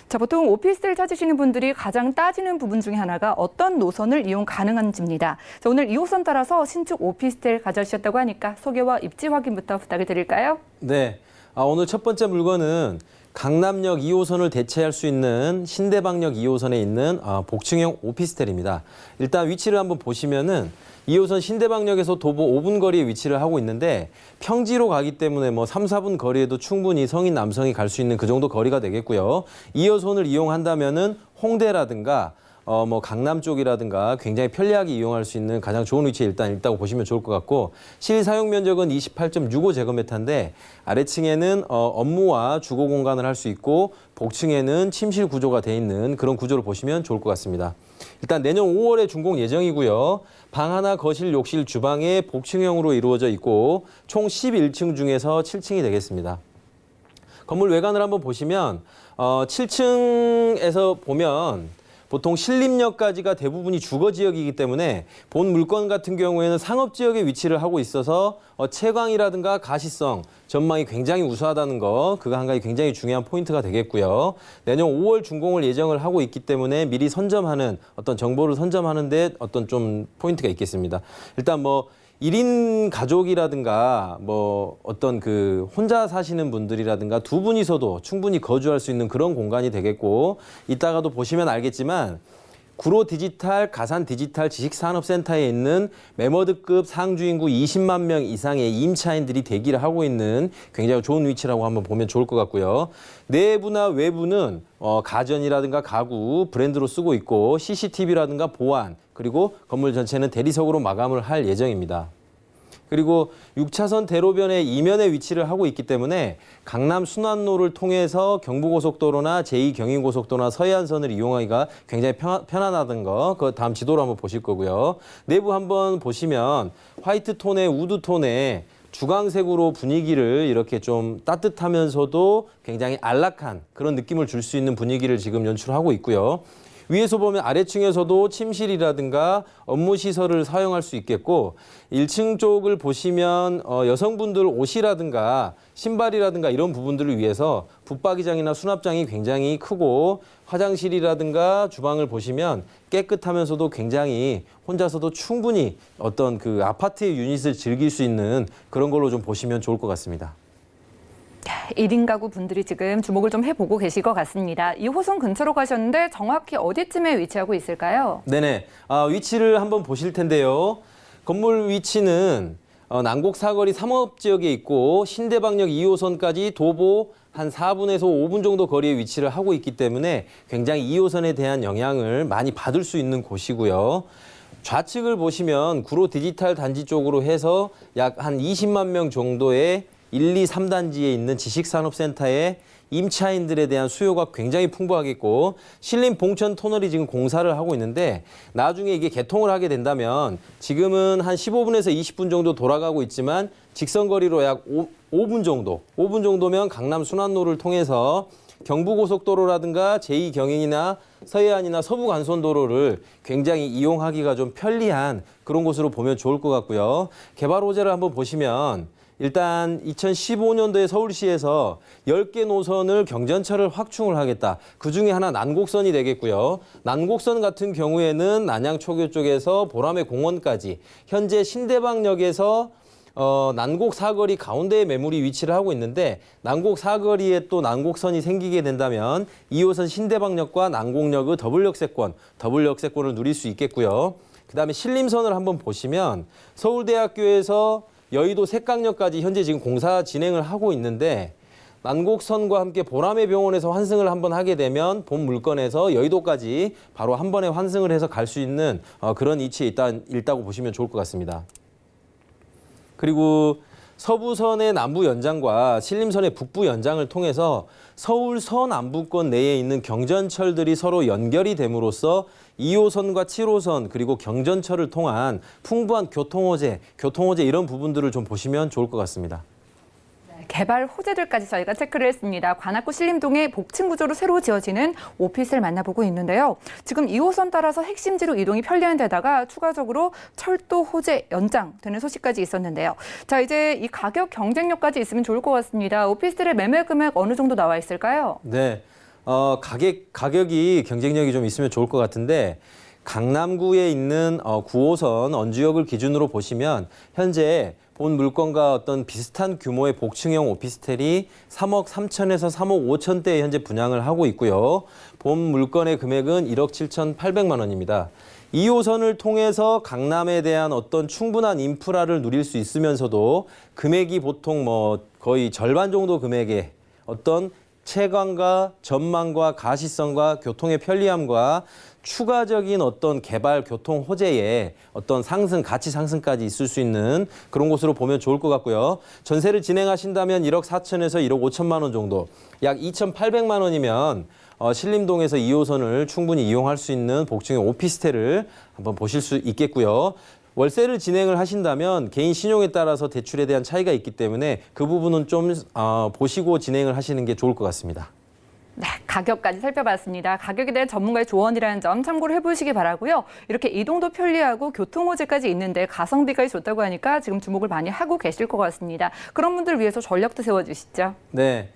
자, 보통 오피스텔 찾으시는 분들이 가장 따지는 부분 중에 하나가 어떤 노선을 이용 가능한지입니다. 자, 오늘 2호선 따라서 신축 오피스텔 가져주셨다고 하니까 소개와 입지 확인부터 부탁을 드릴까요? 네. 오늘 첫 번째 물건은 강남역 2호선을 대체할 수 있는 신대방역 2호선에 있는 복층형 오피스텔입니다. 일단 위치를 한번 보시면은 2호선 신대방역에서 도보 5분 거리에 위치를 하고 있는데 평지로 가기 때문에 뭐 3, 4분 거리에도 충분히 성인 남성이 갈 수 있는 그 정도 거리가 되겠고요. 2호선을 이용한다면은 홍대라든가 뭐 강남 쪽이라든가 굉장히 편리하게 이용할 수 있는 가장 좋은 위치에 일단 있다고 보시면 좋을 것 같고 실 사용 면적은 28.65제곱미터인데 아래층에는 업무와 주거 공간을 할 수 있고 복층에는 침실 구조가 돼 있는 그런 구조를 보시면 좋을 것 같습니다. 일단 내년 5월에 준공 예정이고요. 방 하나, 거실, 욕실, 주방에 복층형으로 이루어져 있고 총 11층 중에서 7층이 되겠습니다. 건물 외관을 한번 보시면 7층에서 보면 보통 신림역까지가 대부분이 주거지역이기 때문에 본 물건 같은 경우에는 상업지역에 위치를 하고 있어서 채광이라든가 가시성, 전망이 굉장히 우수하다는 거 그거 한 가지 굉장히 중요한 포인트가 되겠고요. 내년 5월 준공을 예정을 하고 있기 때문에 미리 선점하는 어떤 정보를 선점하는 데 어떤 좀 포인트가 있겠습니다. 일단 뭐 1인 가족이라든가 뭐 어떤 그 혼자 사시는 분들이라든가 두 분이서도 충분히 거주할 수 있는 그런 공간이 되겠고 이따가도 보시면 알겠지만 구로 디지털 가산 디지털 지식산업센터에 있는 메머드급 상주인구 20만 명 이상의 임차인들이 대기를 하고 있는 굉장히 좋은 위치라고 한번 보면 좋을 것 같고요. 내부나 외부는 가전이라든가 가구 브랜드로 쓰고 있고 CCTV라든가 보안 그리고 건물 전체는 대리석으로 마감을 할 예정입니다. 그리고 6차선 대로변의 이면에 위치를 하고 있기 때문에 강남 순환로를 통해서 경부고속도로나 제2경인고속도로나 서해안선을 이용하기가 굉장히 편안하다는 거, 그 다음 지도로 한번 보실 거고요. 내부 한번 보시면 화이트 톤의 우드 톤의 주광색으로 분위기를 이렇게 좀 따뜻하면서도 굉장히 안락한 그런 느낌을 줄 수 있는 분위기를 지금 연출하고 있고요. 위에서 보면 아래층에서도 침실이라든가 업무시설을 사용할 수 있겠고 1층 쪽을 보시면 여성분들 옷이라든가 신발이라든가 이런 부분들을 위해서 붙박이장이나 수납장이 굉장히 크고 화장실이라든가 주방을 보시면 깨끗하면서도 굉장히 혼자서도 충분히 어떤 그 아파트의 유닛을 즐길 수 있는 그런 걸로 좀 보시면 좋을 것 같습니다. 1인 가구 분들이 지금 주목을 좀 해보고 계실 것 같습니다. 2호선 근처로 가셨는데 정확히 어디쯤에 위치하고 있을까요? 네네. 위치를 한번 보실 텐데요. 건물 위치는 난곡 사거리 상업지역에 있고 신대방역 2호선까지 도보 한 4분에서 5분 정도 거리에 위치를 하고 있기 때문에 굉장히 2호선에 대한 영향을 많이 받을 수 있는 곳이고요. 좌측을 보시면 구로 디지털 단지 쪽으로 해서 약 한 20만 명 정도의 1, 2, 3단지에 있는 지식산업센터에 임차인들에 대한 수요가 굉장히 풍부하겠고 신림 봉천 터널이 지금 공사를 하고 있는데 나중에 이게 개통을 하게 된다면 지금은 한 15분에서 20분 정도 돌아가고 있지만 직선거리로 약 5분 정도면 강남 순환로를 통해서 경부고속도로라든가 제2경인이나 서해안이나 서부간선도로를 굉장히 이용하기가 좀 편리한 그런 곳으로 보면 좋을 것 같고요. 개발 호재를 한번 보시면 일단 2015년도에 서울시에서 10개 노선을 경전철을 확충을 하겠다. 그중에 하나 난곡선이 되겠고요. 난곡선 같은 경우에는 난양초교 쪽에서 보라매 공원까지 현재 신대방역에서 난곡 사거리 가운데에 매물이 위치를 하고 있는데 난곡 사거리에 또 난곡선이 생기게 된다면 2호선 신대방역과 난곡역의 더블 역세권을 누릴 수 있겠고요. 그다음에 신림선을 한번 보시면 서울대학교에서 여의도 색강역까지 현재 지금 공사 진행을 하고 있는데 난곡선과 함께 보라매 병원에서 환승을 한번 하게 되면 본 물건에서 여의도까지 바로 한 번에 환승을 해서 갈 수 있는 그런 위치에 있다고 보시면 좋을 것 같습니다. 그리고 서부선의 남부 연장과 신림선의 북부 연장을 통해서 서울 서남부권 내에 있는 경전철들이 서로 연결이 됨으로써 2호선과 7호선 그리고 경전철을 통한 풍부한 교통호재 이런 부분들을 좀 보시면 좋을 것 같습니다. 개발 호재들까지 저희가 체크를 했습니다. 관악구 신림동에 복층 구조로 새로 지어지는 오피스를 만나보고 있는데요. 지금 2호선 따라서 핵심지로 이동이 편리한 데다가 추가적으로 철도 호재 연장되는 소식까지 있었는데요. 자, 이제 이 가격 경쟁력까지 있으면 좋을 것 같습니다. 오피스텔의 매매 금액 어느 정도 나와 있을까요? 네, 가격이 경쟁력이 좀 있으면 좋을 것 같은데 강남구에 있는 9호선 언주역을 기준으로 보시면 현재 본 물건과 어떤 비슷한 규모의 복층형 오피스텔이 3억 3천에서 3억 5천대에 현재 분양을 하고 있고요. 본 물건의 금액은 1억 7,800만 원입니다. 2호선을 통해서 강남에 대한 어떤 충분한 인프라를 누릴 수 있으면서도 금액이 보통 거의 절반 정도 금액의 어떤 채광과 전망과 가시성과 교통의 편리함과 추가적인 어떤 개발 교통 호재에 어떤 가치 상승까지 있을 수 있는 그런 곳으로 보면 좋을 것 같고요. 전세를 진행하신다면 1억 4천에서 1억 5천만 원 정도, 약 2,800만 원이면 신림동에서 2호선을 충분히 이용할 수 있는 복층형 오피스텔을 한번 보실 수 있겠고요. 월세를 진행을 하신다면 개인 신용에 따라서 대출에 대한 차이가 있기 때문에 그 부분은 좀 보시고 진행을 하시는 게 좋을 것 같습니다. 네, 가격까지 살펴봤습니다. 가격에 대한 전문가의 조언이라는 점 참고를 해보시기 바라고요. 이렇게 이동도 편리하고 교통 호재까지 있는데 가성비까지 좋다고 하니까 지금 주목을 많이 하고 계실 것 같습니다. 그런 분들을 위해서 전략도 세워주시죠. 네.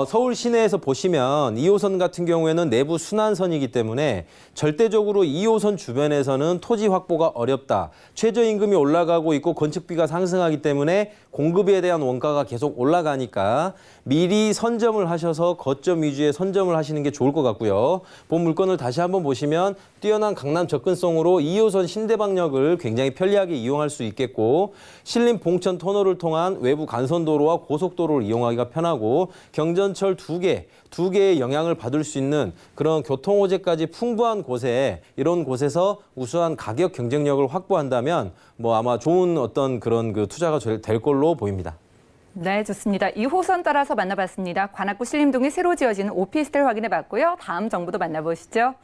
서울 시내에서 보시면 2호선 같은 경우에는 내부 순환선이기 때문에 절대적으로 2호선 주변에서는 토지 확보가 어렵다. 최저임금이 올라가고 있고 건축비가 상승하기 때문에 공급에 대한 원가가 계속 올라가니까 미리 선점을 하셔서 거점 위주의 선점을 하시는 게 좋을 것 같고요. 본 물건을 다시 한번 보시면 뛰어난 강남 접근성으로 2호선 신대방역을 굉장히 편리하게 이용할 수 있겠고 신림 봉천 터널을 통한 외부 간선도로와 고속도로를 이용하기가 편하고 경전철 두 개의 영향을 받을 수 있는 그런 교통 호재까지 풍부한 곳에 이런 곳에서 우수한 가격 경쟁력을 확보한다면 아마 좋은 어떤 그런 투자가 될 걸로 보입니다. 네, 좋습니다. 2호선 따라서 만나봤습니다. 관악구 신림동에 새로 지어지는 오피스텔 확인해봤고요. 다음 정보도 만나보시죠.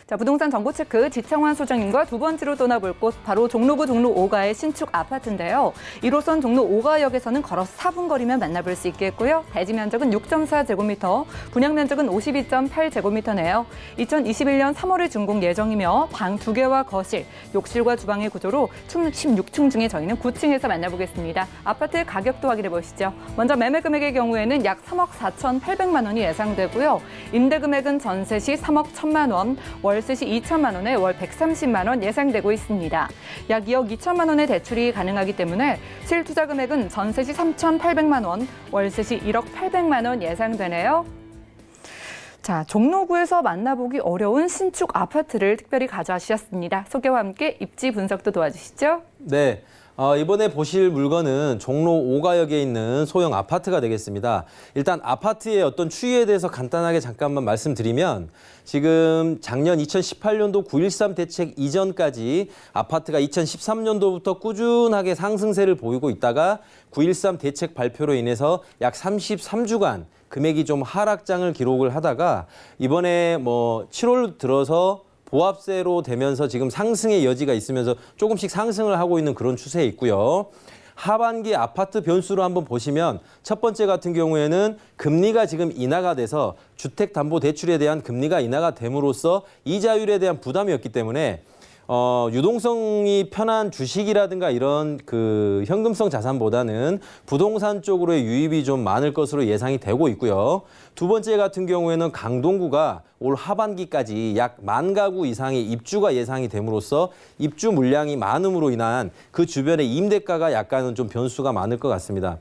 자, 부동산 정보 체크 지창환 소장님과 두 번째로 떠나볼 곳 바로 종로구 종로 5가의 신축 아파트인데요. 1호선 종로 5가역에서는 걸어서 4분 거리면 만나볼 수 있겠고요. 대지 면적은 6.4제곱미터, 분양 면적은 52.8제곱미터네요. 2021년 3월에 준공 예정이며 방 2개와 거실, 욕실과 주방의 구조로 총 16층 중에 저희는 9층에서 만나보겠습니다. 아파트의 가격도 확인해 보시죠. 먼저 매매 금액의 경우에는 약 3억 4,800만 원이 예상되고요. 임대 금액은 전세 시 3억 1천만 원, 월세 시 2천만 원에 월 130만 원 예상되고 있습니다. 약 2억 2천만 원의 대출이 가능하기 때문에 실투자 금액은 전세 시 3,800만 원, 월세 시 1억 800만 원 예상되네요. 자, 종로구에서 만나보기 어려운 신축 아파트를 특별히 가져와주셨습니다. 소개와 함께 입지 분석도 도와주시죠. 네. 이번에 보실 물건은 종로 5가역에 있는 소형 아파트가 되겠습니다. 일단 아파트의 어떤 추이에 대해서 간단하게 잠깐만 말씀드리면 지금 작년 2018년도 9.13 대책 이전까지 아파트가 2013년도부터 꾸준하게 상승세를 보이고 있다가 9.13 대책 발표로 인해서 약 33주간 금액이 좀 하락장을 기록을 하다가 이번에 7월 들어서 보합세로 되면서 지금 상승의 여지가 있으면서 조금씩 상승을 하고 있는 그런 추세에 있고요. 하반기 아파트 변수로 한번 보시면 첫 번째 같은 경우에는 금리가 지금 인하가 돼서 주택담보대출에 대한 금리가 인하가 됨으로써 이자율에 대한 부담이었기 때문에 유동성이 편한 주식이라든가 이런 그 현금성 자산보다는 부동산 쪽으로의 유입이 좀 많을 것으로 예상이 되고 있고요. 두 번째 같은 경우에는 강동구가 올 하반기까지 약 10,000가구 이상의 입주가 예상이 됨으로써 입주 물량이 많음으로 인한 그 주변의 임대가가 약간은 좀 변수가 많을 것 같습니다.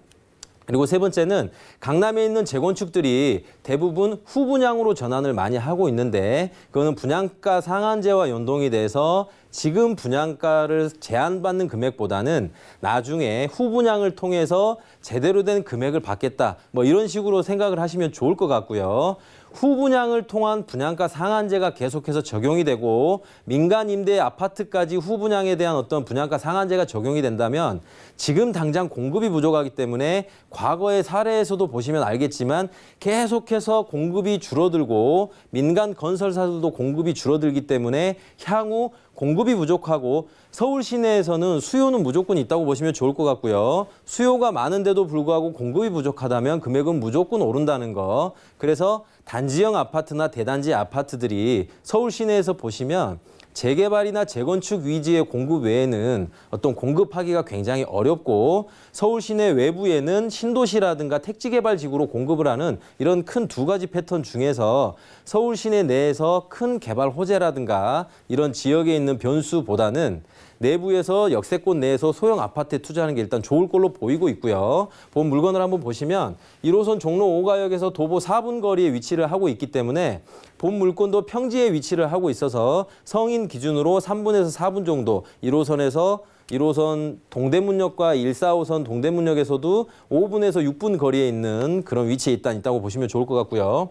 그리고 세 번째는 강남에 있는 재건축들이 대부분 후분양으로 전환을 많이 하고 있는데 그거는 분양가 상한제와 연동이 돼서 지금 분양가를 제한받는 금액보다는 나중에 후분양을 통해서 제대로 된 금액을 받겠다. 뭐 이런 식으로 생각을 하시면 좋을 것 같고요. 후분양을 통한 분양가 상한제가 계속해서 적용이 되고 민간 임대 아파트까지 후분양에 대한 어떤 분양가 상한제가 적용이 된다면 지금 당장 공급이 부족하기 때문에 과거의 사례에서도 보시면 알겠지만 계속해서 공급이 줄어들고 민간 건설사들도 공급이 줄어들기 때문에 향후 공급이 부족하고 서울 시내에서는 수요는 무조건 있다고 보시면 좋을 것 같고요. 수요가 많은데도 불구하고 공급이 부족하다면 금액은 무조건 오른다는 거. 그래서 단지형 아파트나 대단지 아파트들이 서울 시내에서 보시면 재개발이나 재건축 위주의 공급 외에는 어떤 공급하기가 굉장히 어렵고 서울 시내 외부에는 신도시라든가 택지개발지구로 공급을 하는 이런 큰 두 가지 패턴 중에서 서울 시내 내에서 큰 개발 호재라든가 이런 지역에 있는 변수보다는 내부에서 역세권 내에서 소형 아파트에 투자하는 게 일단 좋을 걸로 보이고 있고요. 본 물건을 한번 보시면 1호선 종로 5가역에서 도보 4분 거리에 위치를 하고 있기 때문에 본 물건도 평지에 위치를 하고 있어서 성인 기준으로 3분에서 4분 정도 1호선 동대문역과 145선 동대문역에서도 5분에서 6분 거리에 있는 그런 위치에 있다고 보시면 좋을 것 같고요.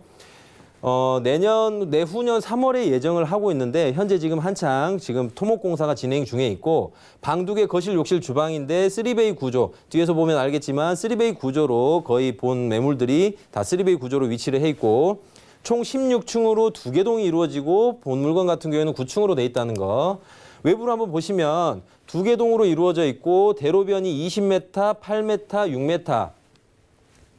내후년 3월에 예정을 하고 있는데 현재 지금 한창 토목 공사가 진행 중에 있고 방 2개 거실 욕실 주방인데 3베이 구조 뒤에서 보면 알겠지만 3베이 구조로 거의 본 매물들이 다 3베이 구조로 위치를 해 있고 총 16층으로 2개 동이 이루어지고 본 물건 같은 경우에는 9층으로 돼 있다는 거. 외부로 한번 보시면 2개 동으로 이루어져 있고 대로변이 20m, 8m, 6m.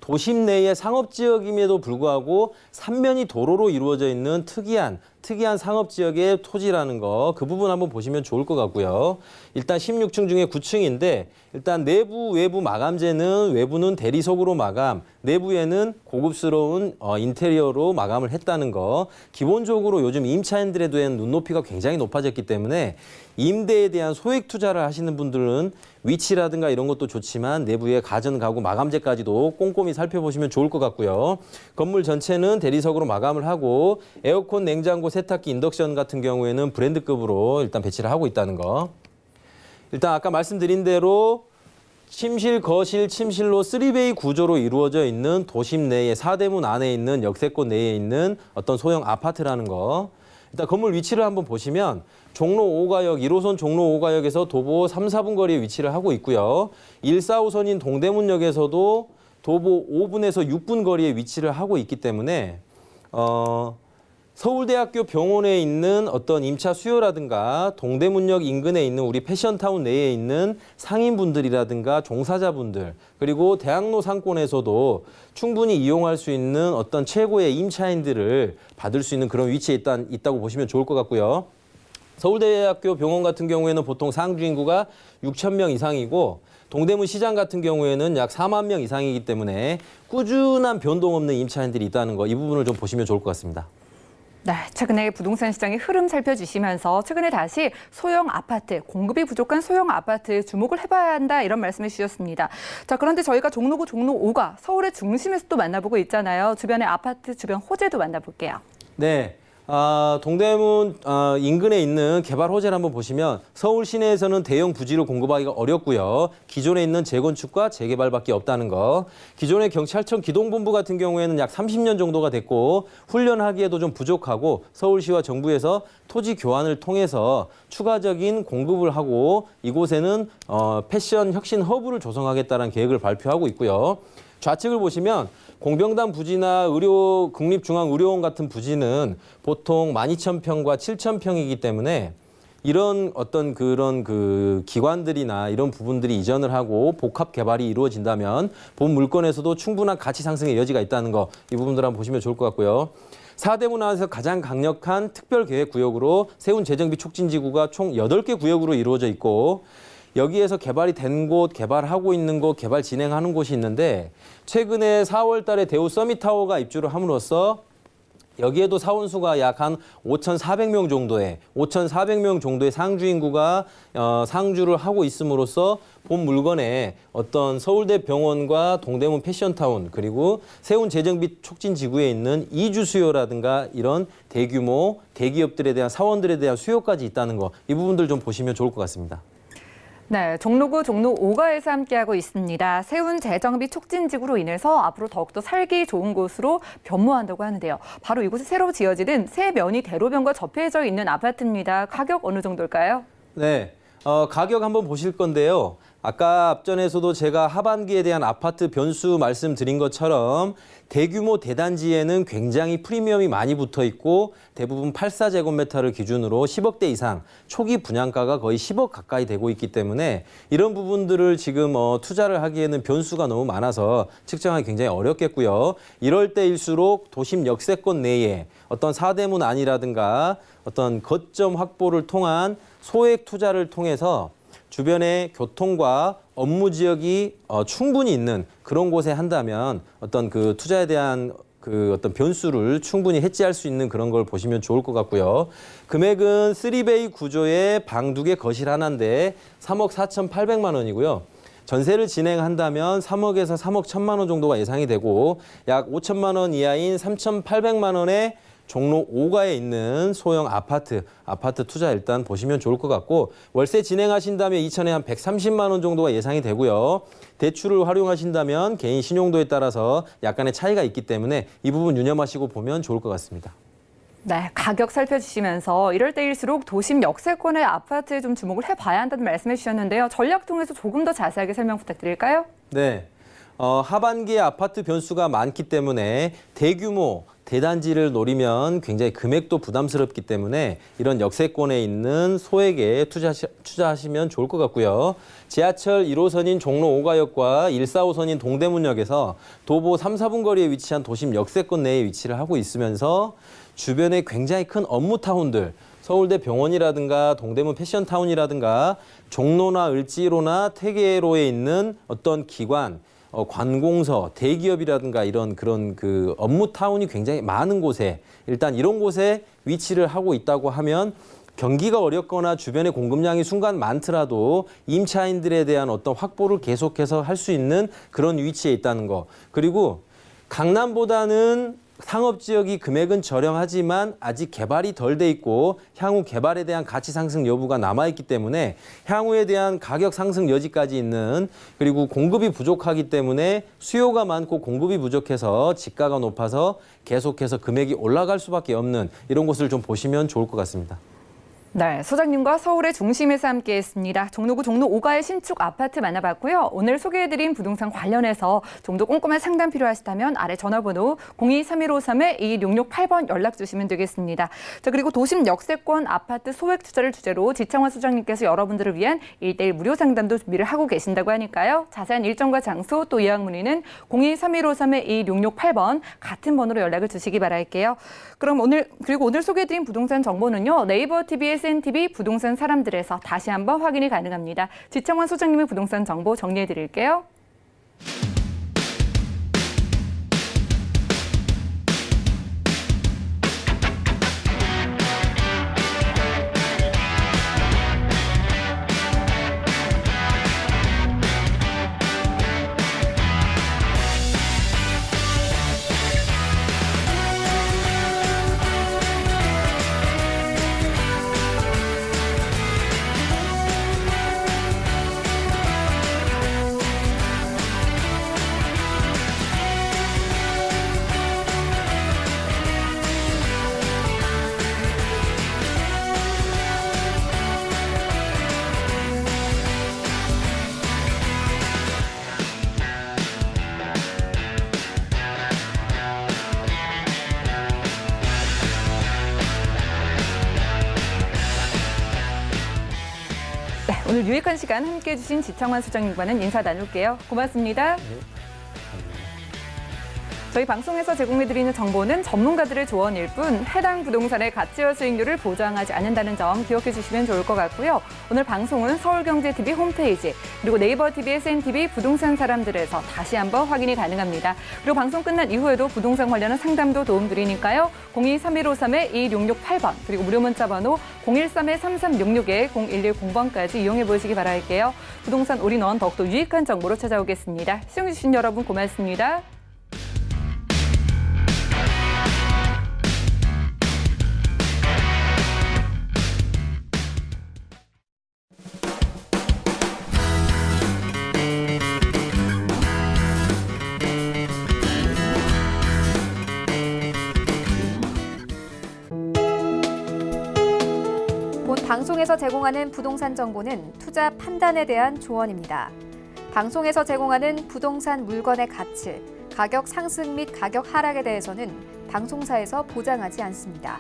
도심 내의 상업지역임에도 불구하고 3면이 도로로 이루어져 있는 특이한 상업지역의 토지라는 거, 그 부분 한번 보시면 좋을 것 같고요. 일단 16층 중에 9층인데 일단 내부 외부 마감재는 외부는 대리석으로 마감, 내부에는 고급스러운 인테리어로 마감을 했다는 거. 기본적으로 요즘 임차인들에 대한 눈높이가 굉장히 높아졌기 때문에 임대에 대한 소액 투자를 하시는 분들은 위치라든가 이런 것도 좋지만 내부의 가전 가구 마감재까지도 꼼꼼히 살펴보시면 좋을 것 같고요. 건물 전체는 대리석으로 마감을 하고 에어컨, 냉장고, 세탁기, 인덕션 같은 경우에는 브랜드급으로 일단 배치를 하고 있다는 거. 일단 아까 말씀드린 대로 침실, 거실, 침실로 3베이 구조로 이루어져 있는 도심 내에 4대문 안에 있는 역세권 내에 있는 어떤 소형 아파트라는 거. 일단 건물 위치를 한번 보시면 종로 5가역, 1호선 종로 5가역에서 도보 3, 4분 거리에 위치를 하고 있고요. 145선인 동대문역에서도 도보 5분에서 6분 거리에 위치를 하고 있기 때문에 서울대학교 병원에 있는 어떤 임차 수요라든가 동대문역 인근에 있는 우리 패션타운 내에 있는 상인분들이라든가 종사자분들 그리고 대학로 상권에서도 충분히 이용할 수 있는 어떤 최고의 임차인들을 받을 수 있는 그런 위치에 있다고 보시면 좋을 것 같고요. 서울대학교 병원 같은 경우에는 보통 상주 인구가 6,000명 이상이고 동대문 시장 같은 경우에는 약 4만 명 이상이기 때문에 꾸준한 변동 없는 임차인들이 있다는 거, 이 부분을 좀 보시면 좋을 것 같습니다. 네, 최근에 부동산 시장의 흐름 살펴주시면서 최근에 다시 소형 아파트, 공급이 부족한 소형 아파트에 주목을 해봐야 한다 이런 말씀을 주셨습니다. 자, 그런데 저희가 종로구, 종로 5가 서울의 중심에서 또 만나보고 있잖아요. 주변의 아파트 주변 호재도 만나볼게요. 네. 동대문 인근에 있는 개발 호재를 한번 보시면 서울 시내에서는 대형 부지를 공급하기가 어렵고요. 기존에 있는 재건축과 재개발밖에 없다는 거. 기존의 경찰청 기동본부 같은 경우에는 약 30년 정도가 됐고 훈련하기에도 좀 부족하고 서울시와 정부에서 토지 교환을 통해서 추가적인 공급을 하고 이곳에는 패션 혁신 허브를 조성하겠다는 계획을 발표하고 있고요. 좌측을 보시면 공병단 부지나 국립중앙의료원 같은 부지는 보통 12,000평과 7,000평이기 때문에 이런 어떤 그런 그 기관들이나 이런 부분들이 이전을 하고 복합 개발이 이루어진다면 본 물건에서도 충분한 가치 상승의 여지가 있다는 거, 이 부분들 한번 보시면 좋을 것 같고요. 사대문 안에서 가장 강력한 특별계획구역으로 세운 재정비 촉진지구가 총 8개 구역으로 이루어져 있고, 여기에서 개발이 된 곳, 개발하고 있는 곳, 개발 진행하는 곳이 있는데, 최근에 4월 달에 대우 서밋타워가 입주를 함으로써 여기에도 사원수가 약 한 5,400명 정도의 상주 인구가 상주를 하고 있음으로써 본 물건에 어떤 서울대 병원과 동대문 패션타운, 그리고 세운 재정비 촉진 지구에 있는 이주 수요라든가 이런 대규모 대기업들에 대한 사원들에 대한 수요까지 있다는 거, 이 부분들 좀 보시면 좋을 것 같습니다. 네, 종로구 종로 5가에서 함께하고 있습니다. 세운 재정비 촉진지구로 인해서 앞으로 더욱더 살기 좋은 곳으로 변모한다고 하는데요. 바로 이곳에 새로 지어지는 세 면이 대로변과 접해져 있는 아파트입니다. 가격 어느 정도일까요? 네, 가격 한번 보실 건데요. 아까 앞전에서도 제가 하반기에 대한 아파트 변수 말씀드린 것처럼 대규모 대단지에는 굉장히 프리미엄이 많이 붙어 있고 대부분 84제곱미터를 기준으로 10억대 이상, 초기 분양가가 거의 10억 가까이 되고 있기 때문에 이런 부분들을 지금 투자를 하기에는 변수가 너무 많아서 측정하기 굉장히 어렵겠고요. 이럴 때일수록 도심 역세권 내에 어떤 사대문 안이라든가 어떤 거점 확보를 통한 소액 투자를 통해서 주변에 교통과 업무 지역이 충분히 있는 그런 곳에 한다면 어떤 그 투자에 대한 그 어떤 변수를 충분히 해지할 수 있는 그런 걸 보시면 좋을 것 같고요. 금액은 3베이 구조의 방 2개 거실 하나인데 3억 4,800만 원이고요. 전세를 진행한다면 3억에서 3억 1천만 원 정도가 예상이 되고 약 5천만 원 이하인 3,800만 원의 종로 5가에 있는 소형 아파트 투자 일단 보시면 좋을 것 같고, 월세 진행하신다면 2천에 한 130만 원 정도가 예상이 되고요. 대출을 활용하신다면 개인 신용도에 따라서 약간의 차이가 있기 때문에 이 부분 유념하시고 보면 좋을 것 같습니다. 네, 가격 살펴주시면서 이럴 때일수록 도심 역세권의 아파트에 좀 주목을 해봐야 한다는 말씀해 주셨는데요. 전략 통해서 조금 더 자세하게 설명 부탁드릴까요? 네, 하반기에 아파트 변수가 많기 때문에 대규모 대단지를 노리면 굉장히 금액도 부담스럽기 때문에 이런 역세권에 있는 소액에 투자하시면 좋을 것 같고요. 지하철 1호선인 종로 5가역과 145선인 동대문역에서 도보 3, 4분 거리에 위치한 도심 역세권 내에 위치를 하고 있으면서 주변에 굉장히 큰 업무타운들, 서울대 병원이라든가 동대문 패션타운이라든가 종로나 을지로나 태계로에 있는 어떤 기관, 관공서, 대기업이라든가 이런 그런 그 업무 타운이 굉장히 많은 곳에, 일단 이런 곳에 위치를 하고 있다고 하면 경기가 어렵거나 주변에 공급량이 순간 많더라도 임차인들에 대한 어떤 확보를 계속해서 할 수 있는 그런 위치에 있다는 거. 그리고 강남보다는 상업지역이 금액은 저렴하지만 아직 개발이 덜 돼 있고 향후 개발에 대한 가치 상승 여부가 남아있기 때문에 향후에 대한 가격 상승 여지까지 있는, 그리고 공급이 부족하기 때문에 수요가 많고 공급이 부족해서 지가가 높아서 계속해서 금액이 올라갈 수밖에 없는 이런 곳을 좀 보시면 좋을 것 같습니다. 네, 소장님과 서울의 중심에서 함께했습니다. 종로구 종로 5가의 신축 아파트 만나봤고요. 오늘 소개해드린 부동산 관련해서 좀 더 꼼꼼한 상담 필요하시다면 아래 전화번호 02-3153-2166-8번 연락 주시면 되겠습니다. 자, 그리고 도심 역세권 아파트 소액 투자를 주제로 지창환 소장님께서 여러분들을 위한 1:1 무료 상담도 준비를 하고 계신다고 하니까요. 자세한 일정과 장소 또 예약 문의는 02-3153-2166-8번 같은 번호로 연락을 주시기 바랄게요. 그럼 오늘 소개해드린 부동산 정보는요. 네이버 TV의 SNTV 부동산 사람들에서 다시 한번 확인이 가능합니다. 지창환 소장님의 부동산 정보 정리해드릴게요. 오늘 유익한 시간 함께해 주신 지창환 소장님과는 인사 나눌게요. 고맙습니다. 저희 방송에서 제공해드리는 정보는 전문가들의 조언일 뿐 해당 부동산의 가치와 수익률을 보장하지 않는다는 점 기억해 주시면 좋을 것 같고요. 오늘 방송은 서울경제TV 홈페이지 그리고 네이버TV, SNTV 부동산 사람들에서 다시 한번 확인이 가능합니다. 그리고 방송 끝난 이후에도 부동산 관련한 상담도 도움드리니까요. 02-3153-2668번 그리고 무료 문자 번호 013-3366-0110번까지 이용해 보시기 바랄게요. 부동산 올인원 더욱더 유익한 정보로 찾아오겠습니다. 시청해주신 여러분 고맙습니다. 본 방송에서 제공하는 부동산 정보는 투자 판단에 대한 조언입니다. 방송에서 제공하는 부동산 물건의 가치, 가격 상승 및 가격 하락에 대해서는 방송사에서 보장하지 않습니다.